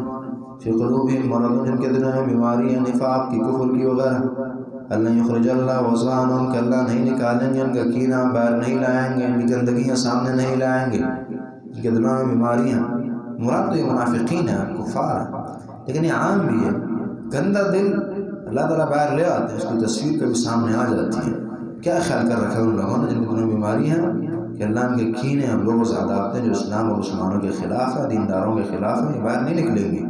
S1: فی قلوبہم مرض، جن کے دلوں میں بیماری ہے، نفاق کی، کفر کی وغیرہ، اللہ یخرج اللہ وضغانہم کہ اللہ نہیں نکالیں گے ان کا کینہ باہر نہیں لائیں گے، ان کی گندگیاں سامنے نہیں لائیں گے، ان کے دلوں میں بیماریاں. مراد تو یہ منافقین ہیں، کفار ہیں، لیکن یہ عام بھی ہے. گندہ دل اللہ تعالیٰ باہر لے آتے ہیں، اس کی تصویر کبھی سامنے آ جاتی ہے. کیا خیال کر رکھا ہے ان لوگوں نے جن کے دلوں میں بیماری ہیں کہ اللہ ان کے کینے ہم لوگوں سے عداوتیں جو اسلام اور مسلمانوں کے خلاف ہے، دینداروں کے خلاف ہے، یہ باہر نہیں نکلیں گی.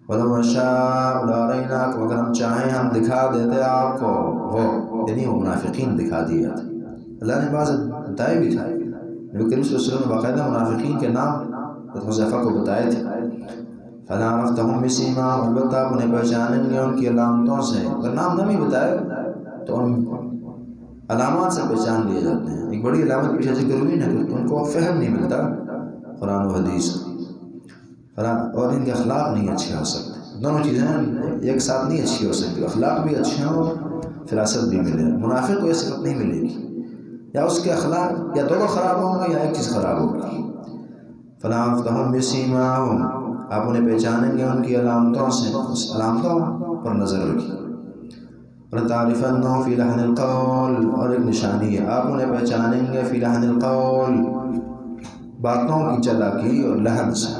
S1: وَلَوْ نَشَاءُ لَأَرَيْنَاكُمْ اگر ہم چاہیں ہم دکھا دیتے آپ کو وہ، یعنی وہ منافقین دکھا دیے جاتے. اللہ نے بعض بتائے بھی تھے، نبی کریم صلی اللہ علیہ وسلم نے باقاعدہ منافقین کے نام حذیفہ کو بتائے تھے. فَلَعَرَفْتَهُمْ بِسِیمَاهُمْ البتہ آپ انہیں پہچانیں گے ان کی علامتوں سے. اگر نام نہ بھی بتائے تو ان علامات سے پہچان لیے جاتے ہیں. ایک بڑی علامت پیچھے ذکر ہوئی نا کہ ان کو فہم نہیں ملتا قرآن و حدیث اور ان کے اخلاق نہیں اچھے ہو سکتے. دونوں چیزیں ایک ساتھ نہیں اچھی ہو سکتی، اخلاق بھی اچھے ہوں فراست بھی ملے. منافق کو یہ صفت نہیں ملے گی، یا اس کے اخلاق یا دونوں خراب ہوں گے یا ایک چیز خراب ہوگی. فَلَعَرَفْتَهُمْ بِسِیمَاهُمْ آپ انہیں پہچانیں گے ان کی علامتوں سے، اس علامتوں پر نظر رکھیے. وَلَتَعْرِفَنَّهُ فِي لَحْنِ الْقَوْلِ اور ایک نشانی ہے، آپ انہیں پہچانیں گے فی لحن القول باتوں کی چلاکی اور لحن سے،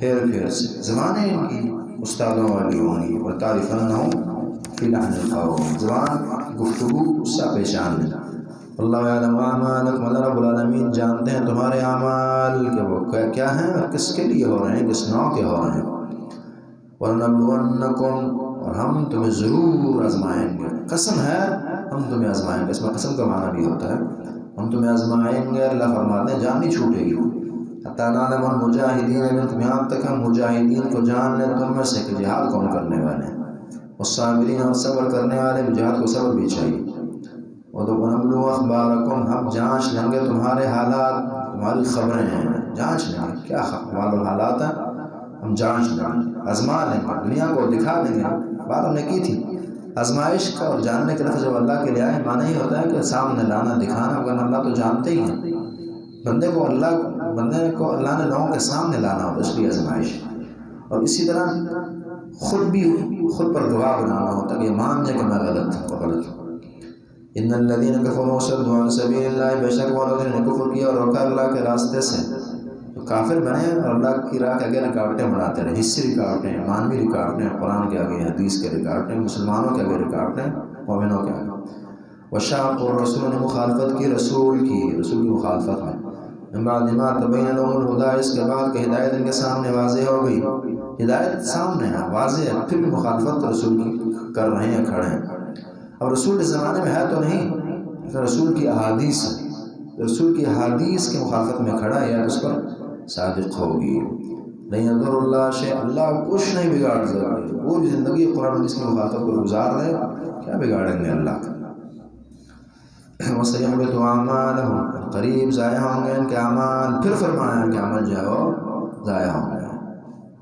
S1: پھیر پھیر سے. زبانیں ان کی استادوں والی ہوں گی. وَلَتَعْرِفَنَّهُ فِي لَحْنِ الْقَوْلِ زبان گفتگو اس سے پہچان لیں. اللہ یعلم اعمالکم اللہ رب العالمین جانتے ہیں تمہارے اعمال کہ وہ کیا ہیں اور کس کے لیے ہو رہے ہیں، کس نوع کے ہو رہے ہیں. وَلَنَبْلُوَنَّکُمْ اور ہم تمہیں ضرور آزمائیں گے. قسم ہے ہم تمہیں آزمائیں گے، اس میں قسم کا معنی بھی ہوتا ہے. ہم تمہیں آزمائیں گے، اللہ فرماتے ہیں جان نہیں چھوٹے گی. حَتَّىٰ نَعْلَمَ الْمُجَاهِدِينَ منکم یہاں تک ہم مجاہدین کو جان لیں تم میں سے کہ جہاد کون کرنے والے ہیں، والصابرین اور صبر کرنے والے. جہاد کو صبر بھی چاہیے. وَنَبْلُوَ أَخْبَارَكُمْ ہم جانچ لیں گے تمہارے حالات، تمہاری خبریں ہیں جانچ لیں گے کیا حالات ہیں، ہم جانچ لیں گے، آزما لیں گے، دنیا کو دکھا دیں گے. بات ہم نے کی تھی آزمائش کا اور جاننے کے لفظ جب اللہ کے لیے آئے معنی یہ ہوتا ہے کہ سامنے لانا، دکھانا. ورنہ اللہ تو جانتے ہی ہیں. بندے کو اللہ نے لوگوں کے سامنے لانا ہوتا ہے، اس لیے آزمائش. اور اسی طرح خود پر گواہ بنانا ہوتا ہے کہ یہ مان جائے کہ میں غلط ہوں. ان الذين كفروا وصدوا عن سبيل الله بشک وہ لوگ نے کفر کیا اور روکا اللہ کے راستے سے، تو کافر بنے اور اللہ کی راہ کے آگے رکاوٹیں بناتے رہے. حصی رکاوٹیں، مانوی رکاوٹیں، قرآن کے آگے، حدیث کے رکاوٹیں، مسلمانوں کے آگے رکاوٹیں، مومنوں کے آگے. وشاقوا الرسول نے مخالفت کی رسول کی مخالفت میں. من بعد ما تبین لهم الهدى اس کے بعد کہ ہدایت ان کے سامنے واضح ہو گئی. ہدایت سامنے ہے، واضح ہے، پھر بھی مخالفت رسول کی کر رہے ہیں، کھڑے ہیں. اور رسول اس زمانے میں ہے تو نہیں، رسول کی احادیث ہے، رسول کی احادیث کی مخالفت میں کھڑا ہے یا اس پر صادق ہوگی. نہیں یضر اللہ شیء اللہ کچھ نہیں بگاڑ سکتے. پوری زندگی قرآن حدیث کی مخالفت پر گزار دے، کیا بگاڑیں گے اللہ کا. وَسَيَحْبِطُ أَعْمَالَهُمْ قریب ضائع ہوں گے ان کے اعمال. پھر فرمایا کہ عمل جو ہے وہ ضائع ہوں گے.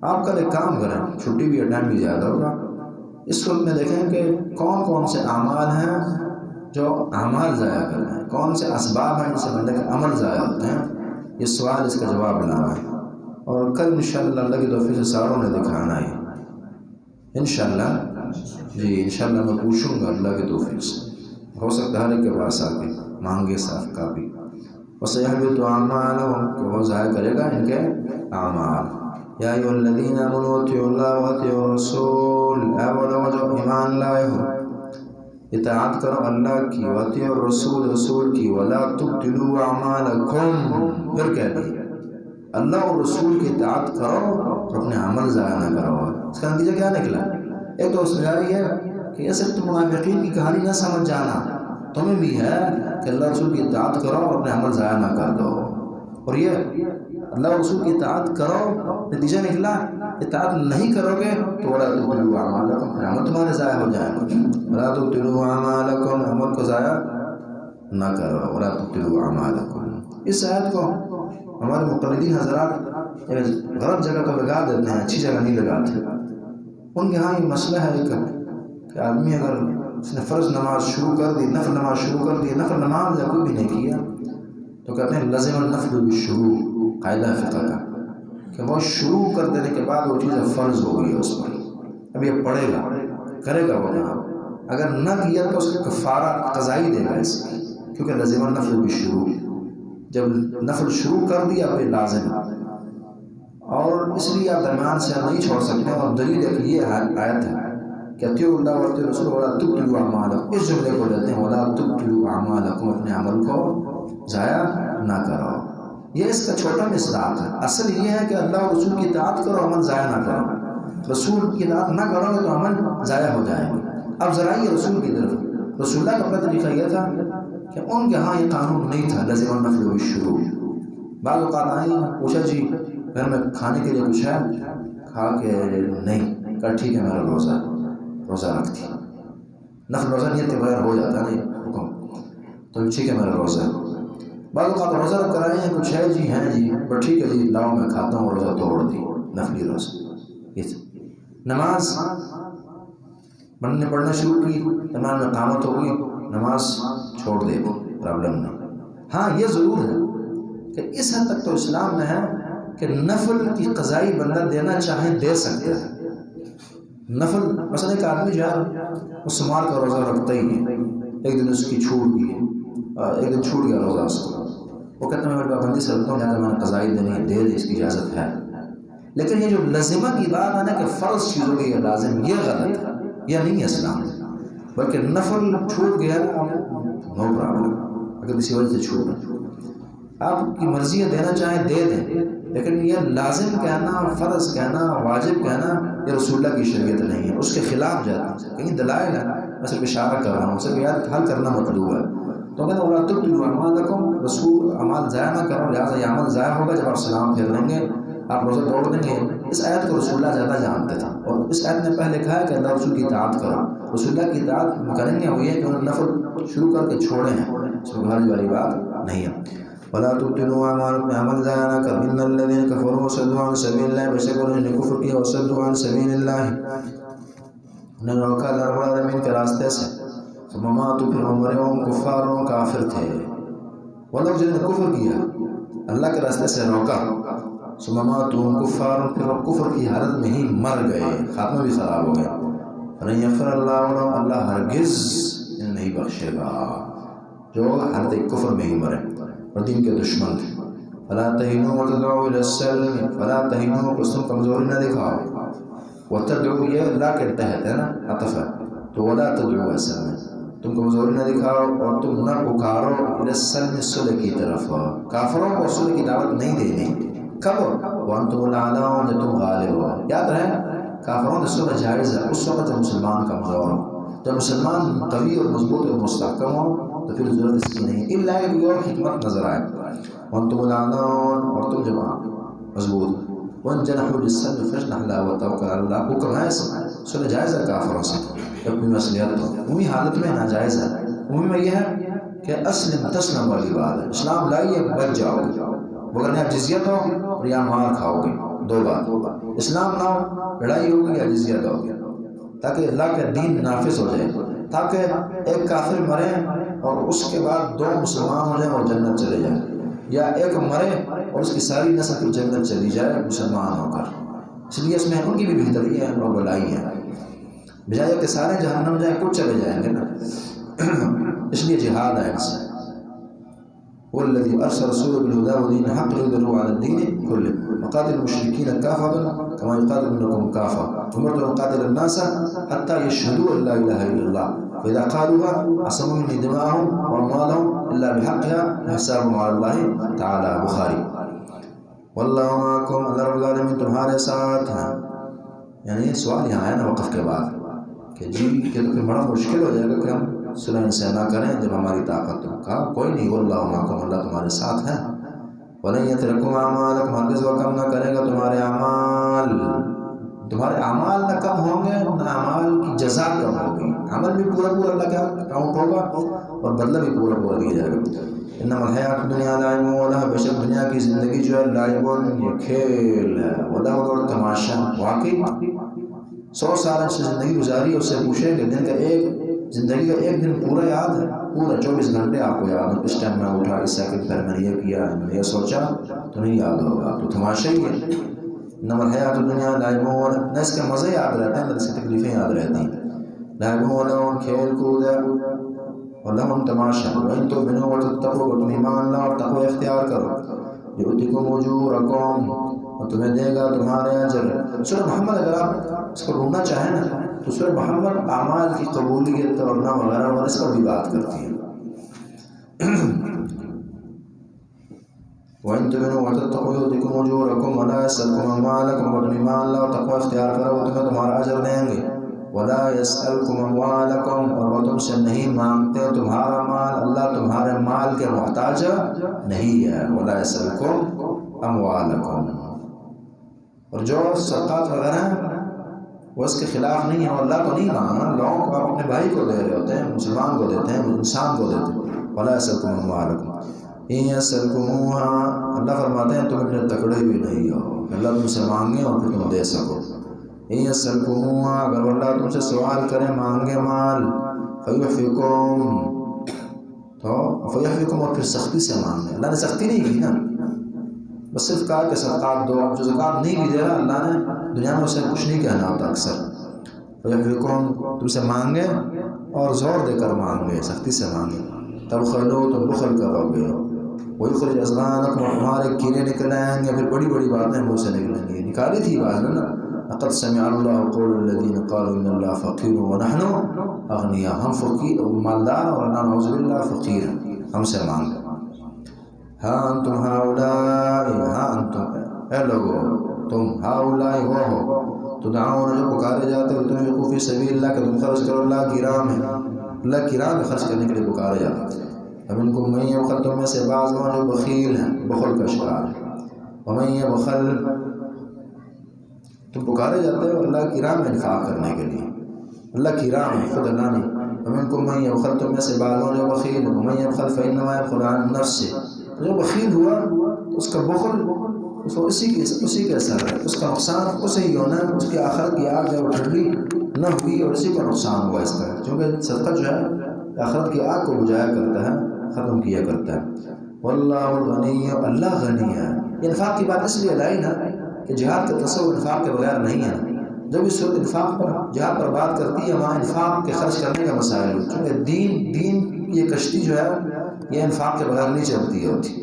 S1: آپ کل ایک کام کریں، چھٹی بھی ہے، ٹائم بھی زیادہ ہوگا. اس وقت میں دیکھیں کہ کون کون سے اعمال ہیں جو اعمال ضائع کر رہے ہیں، کون سے اسباب ہیں جن سے بندے کے عمل ضائع ہوتے ہیں. یہ سوال، اس کا جواب لانا ہے. اور کل انشاءاللہ اللہ کی توفیق سے ساروں نے دکھانا ہے انشاءاللہ. جی انشاءاللہ میں پوچھوں گا اللہ کی توفیق سے. ہو سکتا ہے ہر ایک کے پاس آ کے مانگے صاف کا بھی. وَسَيَحْبِطُ أَعْمَالَهُمْ کہ وہ ضائع کرے گا ان کے اعمال. یا ایھا الذین آمنوا اطیعوا اللہ واطیعوا الرسول اے وہ لوگ جو ایمان لائے ہو اطاعت کرو اللہ کی، واطیعوا الرسول رسول کی. ولا تبطلوا اعمالکم پھر کہہ دیا اللہ اور رسول کی اطاعت کرو اور اپنے عمل ضائع نہ کرو. اس کا نتیجہ کیا نکلا؟ ایک تو اس میں یہ کہ یہ صرف تم منافقین کی کہانی نہ سمجھ جانا، تمہیں بھی ہے کہ اللہ رسول کی اطاعت کرو اور اپنے عمل ضائع نہ کر دو. اور یہ اللہ رسول کی اطاعت کرو، نتیجہ نکلا اطاعت نہیں کرو گے تو ولا تبطلوا اعمالکم عمل تمہارے ضائع ہو جائے گا. ولا تبطلوا اعمالکم عمل کو ضائع نہ کرو. ولا تبطلوا اعمالکم. اس آیت کو ہمارے مقلدین حضرات غلط جگہ تو لگا دیتے ہیں، اچھی جگہ نہیں لگاتے. ان کے ہاں یہ مسئلہ ہے کہ آدمی اگر اس نے فرض نماز شروع کر دی، نفل نماز شروع کر دی، نفل نماز یا کوئی بھی نہیں کیا تو کہتے ہیں لازم النفل بالشروع. قاعدہ فقہ کا کہ وہ شروع کر دینے کے بعد وہ چیز فرض ہو گئی ہے اس پر. اب یہ پڑھے گا، کرے گا وہ کام، اگر نہ کیا تو اس کا کفارہ قضائی دے گا اس کی، کیونکہ لازم النفل بالشروع، جب نفل شروع کر دیا تو یہ لازم ہے، اور اس لیے آپ درمیان سے نہیں چھوڑ سکتے۔ اور دلیل ہے کہ یہ آیت ہے کہ اطیعوا اللہ و اطیعوا الرسول ولا تبطلوا اعمالکم، اس جملے کو لیتے ہیں ولا تبطلوا اعمالکم، اپنے عمل کو ضائع نہ کرو۔ یہ اس کا چھوٹا مصداق ہے، اصل یہ ہے کہ اللہ اور رسول کی اطاعت کرو، عمل ضائع نہ کرو۔ رسول کی اطاعت نہ کرو گے تو عمل ضائع ہو جائے گا۔ اب ذرا یہ رسول کی طرف، رسول اللہ کا اپنا طریقہ یہ تھا کہ ان کے ہاں یہ قانون نہیں تھا لازم النفل بالشروع۔ بعض اوقات آئیں پوچھا جی گھر میں کھانے کے لیے کچھ ہے، کھا کے نہیں کہا ٹھیک ہے میرا روزہ رکھتی، نفل روزہ نیت کے بغیر ہو جاتا نہیں حکم، تو ٹھیک ہے میرا روزہ۔ بعض اوقات روزہ رکھ کر آئے ہیں کچھ ہے جی ہیں جی بس ٹھیک ہے جی لاؤ میں کھاتا ہوں، روزہ توڑ دی، نفلی روزہ۔ نماز پڑھنا شروع کی، درمیان میں قامت ہو گئی، نماز چھوڑ دے، پرابلم نہیں۔ ہاں یہ ضرور ہے کہ اس حد تک تو اسلام میں ہے کہ نفل کی قضائی بندہ دینا چاہے دے سکتا ہے۔ نفل مثلا ایک آدمی جو ہے وہ سمار کا روزہ رکھتا ہی ہے، ایک دن اس کی چھوٹ گئی ہے، ایک دن چھوٹ گیا روزہ اس کو، وہ کہتا ہے میں پابندی سے رکھتا ہوں لہٰذا میں نے قضائی دینی ہے، دے اس کی اجازت ہے۔ لیکن یہ جو لازمہ کی بات ہے نا کہ فرض چیزوں کی یہ لازم، یہ غلط ہے، یہ نہیں ہے اسلام، بلکہ نفل چھوٹ گیا نو پرابلم، اگر کسی وجہ سے چھوٹ آپ کی مرضی ہے دینا چاہیں دے دیں، لیکن یہ لازم کہنا، فرض کہنا، واجب کہنا یہ رسول اللہ کی شریعت نہیں ہے، اس کے خلاف جاتا ہے۔ کہیں دلائل ہے، میں صرف اشارہ کر رہا ہوں، صرف یاد حل کرنا مطلوب ہے۔ تو کہتے ہیں وَلَا تُبْطِلُوا أَعْمَالَكُمْ، رسول اعمال ضائع نہ کرو، لہٰذا یہ عمل ضائع ہوگا جب آپ سلام پھیر لیں گے، آپ روزہ توڑ دیں گے۔ اس آیت کو رسول اللہ زیادہ جانتے تھے، اور اس آیت نے پہلے کہا ہے کہ اللہ رسول کی اطاعت کرو، رسول اللہ کی اطاعت کریں گے، وہ یہ کہ انہوں نے نفل شروع کر کے چھوڑے ہیں، اس میں بھاری والی بات نہیں ہے۔ وَلَا تُبْطِلُوا أَعْمَالَكُمْ، عمل ضائع نہ کر، إِنَّ الَّذِينَ كَفَرُوا وَصَدُّوا عَنْ سَبِيلِ اللَّهِ، بے شک انہوں نے کفر کیا وصدوا عن سبیل اللہ، انہوں نے روکا اللہ رب العالمین کے راستے سے، ثم ماتوا، پھر وہ مرے، ہم کفار و کافر تھے۔ وہ لوگ جنہوں نے کفر کیا، اللہ کے راستے سے روکا، ثم ماتوا کفار، پھر وہ کفر کی حالت میں ہی مر گئے، خاتمہ بھی خراب ہو گیا، فلن یغفر اللہ لهم، اللہ ہرگز انہیں نہیں بخشے گا جو حالت کفر میں ہی مرے اور دین کے دشمن تھے۔ فلا تہنوا وتدعوا الى السلم، فلا تہنوا، بس تم کمزوری نہ دکھاؤ، وتدعوا یہ اللہ کے تحت ہے نا، عطف ہے، تو ولا تدعوا السلم، تم کمزوری نہ دکھاؤ اور تم نہ پکارو الى السلم، صلح کی طرف، کافروں کو صلح کی دعوت نہیں دینی۔ کب؟ وانتم الاعلون، جب تم غالب ہو۔ یاد رہے کافروں سے صلح جائز ہے اس وقت جب مسلمان کمزور ہو، جب مسلمان قوی اور مضبوط اور مستحکم ہو تو پھر ضرورت اس کی نہیں، الا کہ کوئی اور حکمت نظر آئے۔ وانتم الاعلون، اور تم جب مضبوط، وان جنحوا للسلم فاجنح لها وتوکل علی اللہ، حکم ہے صلح جائز ہے کافروں سے جب کوئی مصلحت ہو، عمومی حالت میں ناجائز ہے، عمومی میں یہ ہے کہ اسلم تسلم والی بات ہے، اسلام لائیے بچ جاؤ گے، وگرنہ آپ جزیت ہو اور یا مار کھاؤ گے، دو بات، اسلام نہ ہو لڑائی ہوگی یا جزیت ہوگی، تاکہ اللہ کا دین نافذ ہو جائے، تاکہ ایک کافر مرے اور اس کے بعد دو مسلمان ہو جائیں اور جنت چلے جائیں، یا ایک مرے اور اس کی ساری نسل جنت چلی جائے مسلمان ہو کر۔ اس لیے اس میں ان کی بھی بہتری ہے اور بلائی ہے، بجائے کہ سارے جہنم جائیں کچھ چلے جائیں گے نا، اس لیے جہاد ہے ان سے۔ والذي أرسل رسوله بالهدى ودين الحق ليظهره على الدين كله وقاتل المشركين كافة كما يقاتلونكم كافة وأمرت أن أقاتل الناس حتى يشهدوا أن لا إله إلا الله فإذا قالوها عصموا مني دماءهم وأموالهم إلا بحقها وحسابهم على الله تعالى، بخاری۔ واللہ معکم، اللہ رب العالمین تمہارے ساتھ ہیں۔ یعنی سوال یہاں ہے نا وقف کے بعد کہ جی کہ تو بڑا مشکل ہو جائے گا کہ ہم صلح سے نہ کریں جب ہماری طاقت ہو، کہا کوئی نہیں، واللہ معکم، اللہ تمہارے ساتھ ہے۔ ولن یترکم اعمالکم، ہرگز وہ کم نہ کرے گا تمہارے اعمال، تمہارے اعمال نہ کم ہوں گے، نہ اعمال کی جزا کم ہوگی، عمل بھی پورا پورا اللہ کا اکاؤنٹ ہوگا اور بدلہ بھی پورا پورا دیا جائے گا۔ انما الحیات الدنیا لعب و لہو، بے شک دنیا کی زندگی جو ہے لعب، یہ کھیل ہے، و لہو اور تماشا۔ واقعی 100 سال ایسی زندگی گزاری، اس سے پوچھیں کہ دن کا ایک زندگی کا ایک دن پورا یاد ہے، پورا 24 گھنٹے آپ کو یاد ہو، اس ٹائم میں اٹھا، اس سیکنڈ پہلے میں نے یہ کیا، میں نے یہ سوچا، تو نہیں یاد ہوگا، تو تماشا ہی ہے۔ انما الحیات الدنیا لعب و لہو، نہ اس کے مزے یاد رہتے ہیں نہ اس کی تکلیفیں یاد رہتی ہیں۔ لعبون اور کھیل کود ہے اور لہم تماشا وَإِن تُؤْمِنُوا وَتَتَّقُوا اور تم ایمان لاؤ اور تقوی اختیار کرو یؤتکم اجورکم اور تمہیں دے گا تمہارے اجر. سورہ محمد اگر آپ اس کو ڈھونڈنا چاہیں نا تو سورہ محمد اعمال کی قبولیت اور نہ وغیرہ اور اس پر بھی بات کرتی ہے. وَإِن تُؤْمِنُوا وَتَتَّقُوا يُؤْتِكُمْ أُجُورَكُمْ وَلَا يَسْأَلْكُمْ أَمْوَالَكُمْ اور تم ایمان لاؤ تقوی اختیار کرو وہ تمہیں تمہارا اجر دیں گے. وَلَا يَسْأَلْكُمْ أَمْوَالَكُمْ اور وہ تم سے نہیں مانگتے تمہارا مال. اللہ تمہارے مال کے محتاج نہیں ہے. وَلَا يَسْأَلْكُمْ أَمْوَالَكُمْ اور جو صدقات وغیرہ ہیں وہ اس کے خلاف نہیں ہے. اللہ کو نہیں مانگنا. لوگوں کو آپ اپنے بھائی کو دے رہے ہوتے ہیں, مسلمان کو دیتے ہیں, انسان کو دیتے ہیں. وَلَا يَسْأَلْكُمْ أَمْوَالَكُمْ إِن يَسْأَلْكُمُوهَا اللہ فرماتے ہیں تم اتنے تکڑے بھی نہیں ہو اللہ تم سے مانگے اور پھر تم دے سکو. إِن يَسْأَلْكُمُوهَا اگر اللہ تم سے سوال کرے مانگے مال فَيُحْفِكُمْ تو فَيُحْفِكُمْ اور پھر سختی سے مانگے. اللہ نے سختی نہیں کی نا, بس صرف کہا کہ صدقات دو. جو زکات نہیں کی دے رہا اللہ نے دنیا میں اسے کچھ نہیں کہنا ہوتا اکثر. فَيُحْفِكُمْ تم سے مانگے اور زور دے کر مانگے, سختی سے مانگے. تبخلو تم بخل کرو گے. وَيُخْرِجْ أَضْغَانَكُمْ اور تمہارے کیڑے نکل آئیں گے, پھر بڑی بڑی باتیں منہ سے نکلیں گی. نکالی تھی بات نا لقد سمع الله قول الذين قالوا ان الله فقير ونحن اغنياء. ہم فقیر مالدار اور اللہ نعوذ باللہ فقیر, ہم سے مانگ. ہاں انتم ہؤلاء ہاں انتم اے لوگو تم ہؤلاء وہ ہو تدعون جو پکارے جاتے ہو تنفقوا فی سبیل اللہ کہ تم خرچ کرو اللہ کی راہ میں. اللہ کی راہ میں خرچ کرنے کے لیے پکارے جاتے ہیں. فمنکم من یبخل تم میں سے بعض وہ جو بخیل ہیں, بخل کا شکار ہے. ومن یبخل تم پکارے جاتے ہو اللہ کی راہ میں انفاق کرنے کے لیے, اللہ کی راہ میں, خود اللہ نہیں. ومنکم من یبخل تم میں سے بعض وہ جو بخیل. ومن یبخل فانما یبخل عن نفسه جو بخیل ہوا اس کا بخل اس کو اسی کے اثر ہے, اس کا نقصان اسے ہی ہونا ہے. اس کی آخرت کی آگ جب ٹھنڈی نہ ہوئی اور اسی کو نقصان ہوا اس کا, کیونکہ صدقہ جو ہے آخرت کی آگ کو بجھایا کرتا ہے, ختم کیا کرتا ہے. واللہ الغنی اللہ غنی ہے. انفاق کی بات اس لیے لائی نا کہ جہاد کا تصور انفاق کے بغیر نہیں ہے. جب اس صورت انفاق پر جہاد پر بات کرتی ہے وہاں انفاق کے خرچ کرنے کا مسائل, چونکہ دین یہ کشتی جو ہے یہ انفاق کے بغیر نہیں چلتی ہوتی.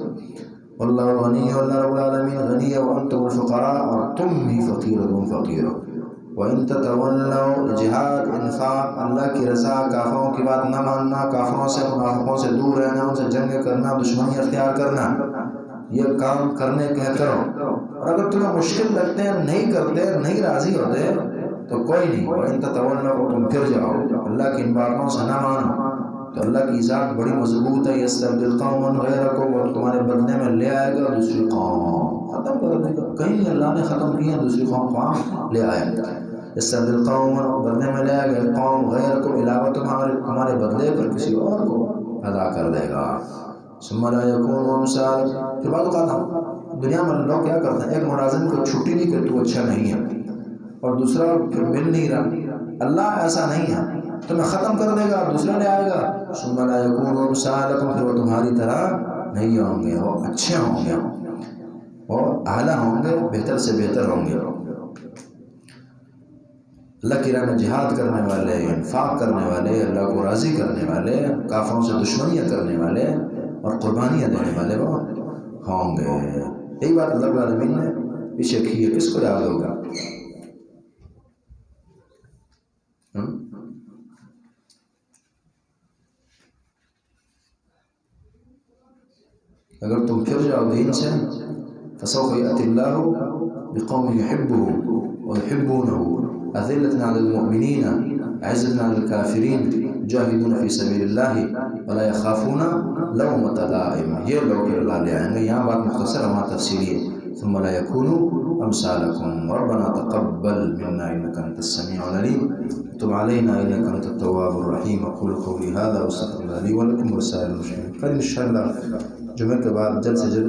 S1: واللہ غنی اللہ رب العالمین غنی ہے وانتم الفقراء اور تم بھی فقیر و تم فقیر ہو. وَإِن تَتَوَلَّوْا جہاد انفاق اللہ کی رضا, کافروں کی بات نہ ماننا, کافروں سے منافقوں سے دور رہنا, ان سے جنگ کرنا, دشمنی اختیار کرنا, یہ کام کرنے کہہ کرو. اور اگر تمہیں مشکل لگتے ہیں نہیں کرتے نہیں راضی ہوتے تو کوئی نہیں. وَإِن تَتَوَلَّوْا تم پھر جاؤ اللہ کی ان باتوں سے نہ مانو تو اللہ کی ذات بڑی مضبوط ہے. یستبدل قوما غیرکم اور تمہارے بدلے میں لے آئے گا دوسری قوم, ختم کر دے گا. کہیں اللہ نے ختم کیا دوسری قوم لے آئے گا. یستبدل قوما بدلے میں لے آئے گا قوم غیرکم علاوہ تمہارے بدلے پر کسی اور کو ادا کر دے گا. ثم لا یکونوا امثالکم پھر بعد کہا دنیا میں لوگ کیا کرتے ہیں, ایک ملازم کو چھٹی نہیں کہ تو اچھا نہیں ہے اور دوسرا پھر مل نہیں رہا. اللہ ایسا نہیں ہے, تمہیں ختم کر دے گا دوسرا لے آئے گا. ثم لا یکونوا امثالکم پھر وہ تمہاری طرح نہیں ہوں گے, وہ اچھے ہوں گے, وہ اعلیٰ ہوں گے, بہتر سے بہتر ہوں گے. اللہ کی راہ میں جہاد کرنے والے, انفاق کرنے والے, اللہ کو راضی کرنے والے, کافروں سے دشمنیاں کرنے والے اور قربانیاں دینے والے وہ ہوں گے. یہی بات اللہ العالمین نے پیچھے کی ہے. کس کو یاد ہوگا؟ اگر تم پھر جاؤ دین سے فسوف یأتی اللہ بقوم یحبهم ویحبونه أذلة على المؤمنين أعزة على الكافرين يجاهدون في سبيل الله ولا يخافون لومة لائم. یہ لوگ اللہ لے آئیں گے. یہاں بات مختصر ہمارا تفصیلی ہے. ثم لا يكونوا أمثالكم ربنا تقبل منا إنك أنت السميع العليم تب علينا إنك أنت التواب الرحيم. أقول قولي هذا وأستغفر الله لي ولكم ولسائر المسلمين. ان شاء اللہ جمعے کے بعد جلد سے جلد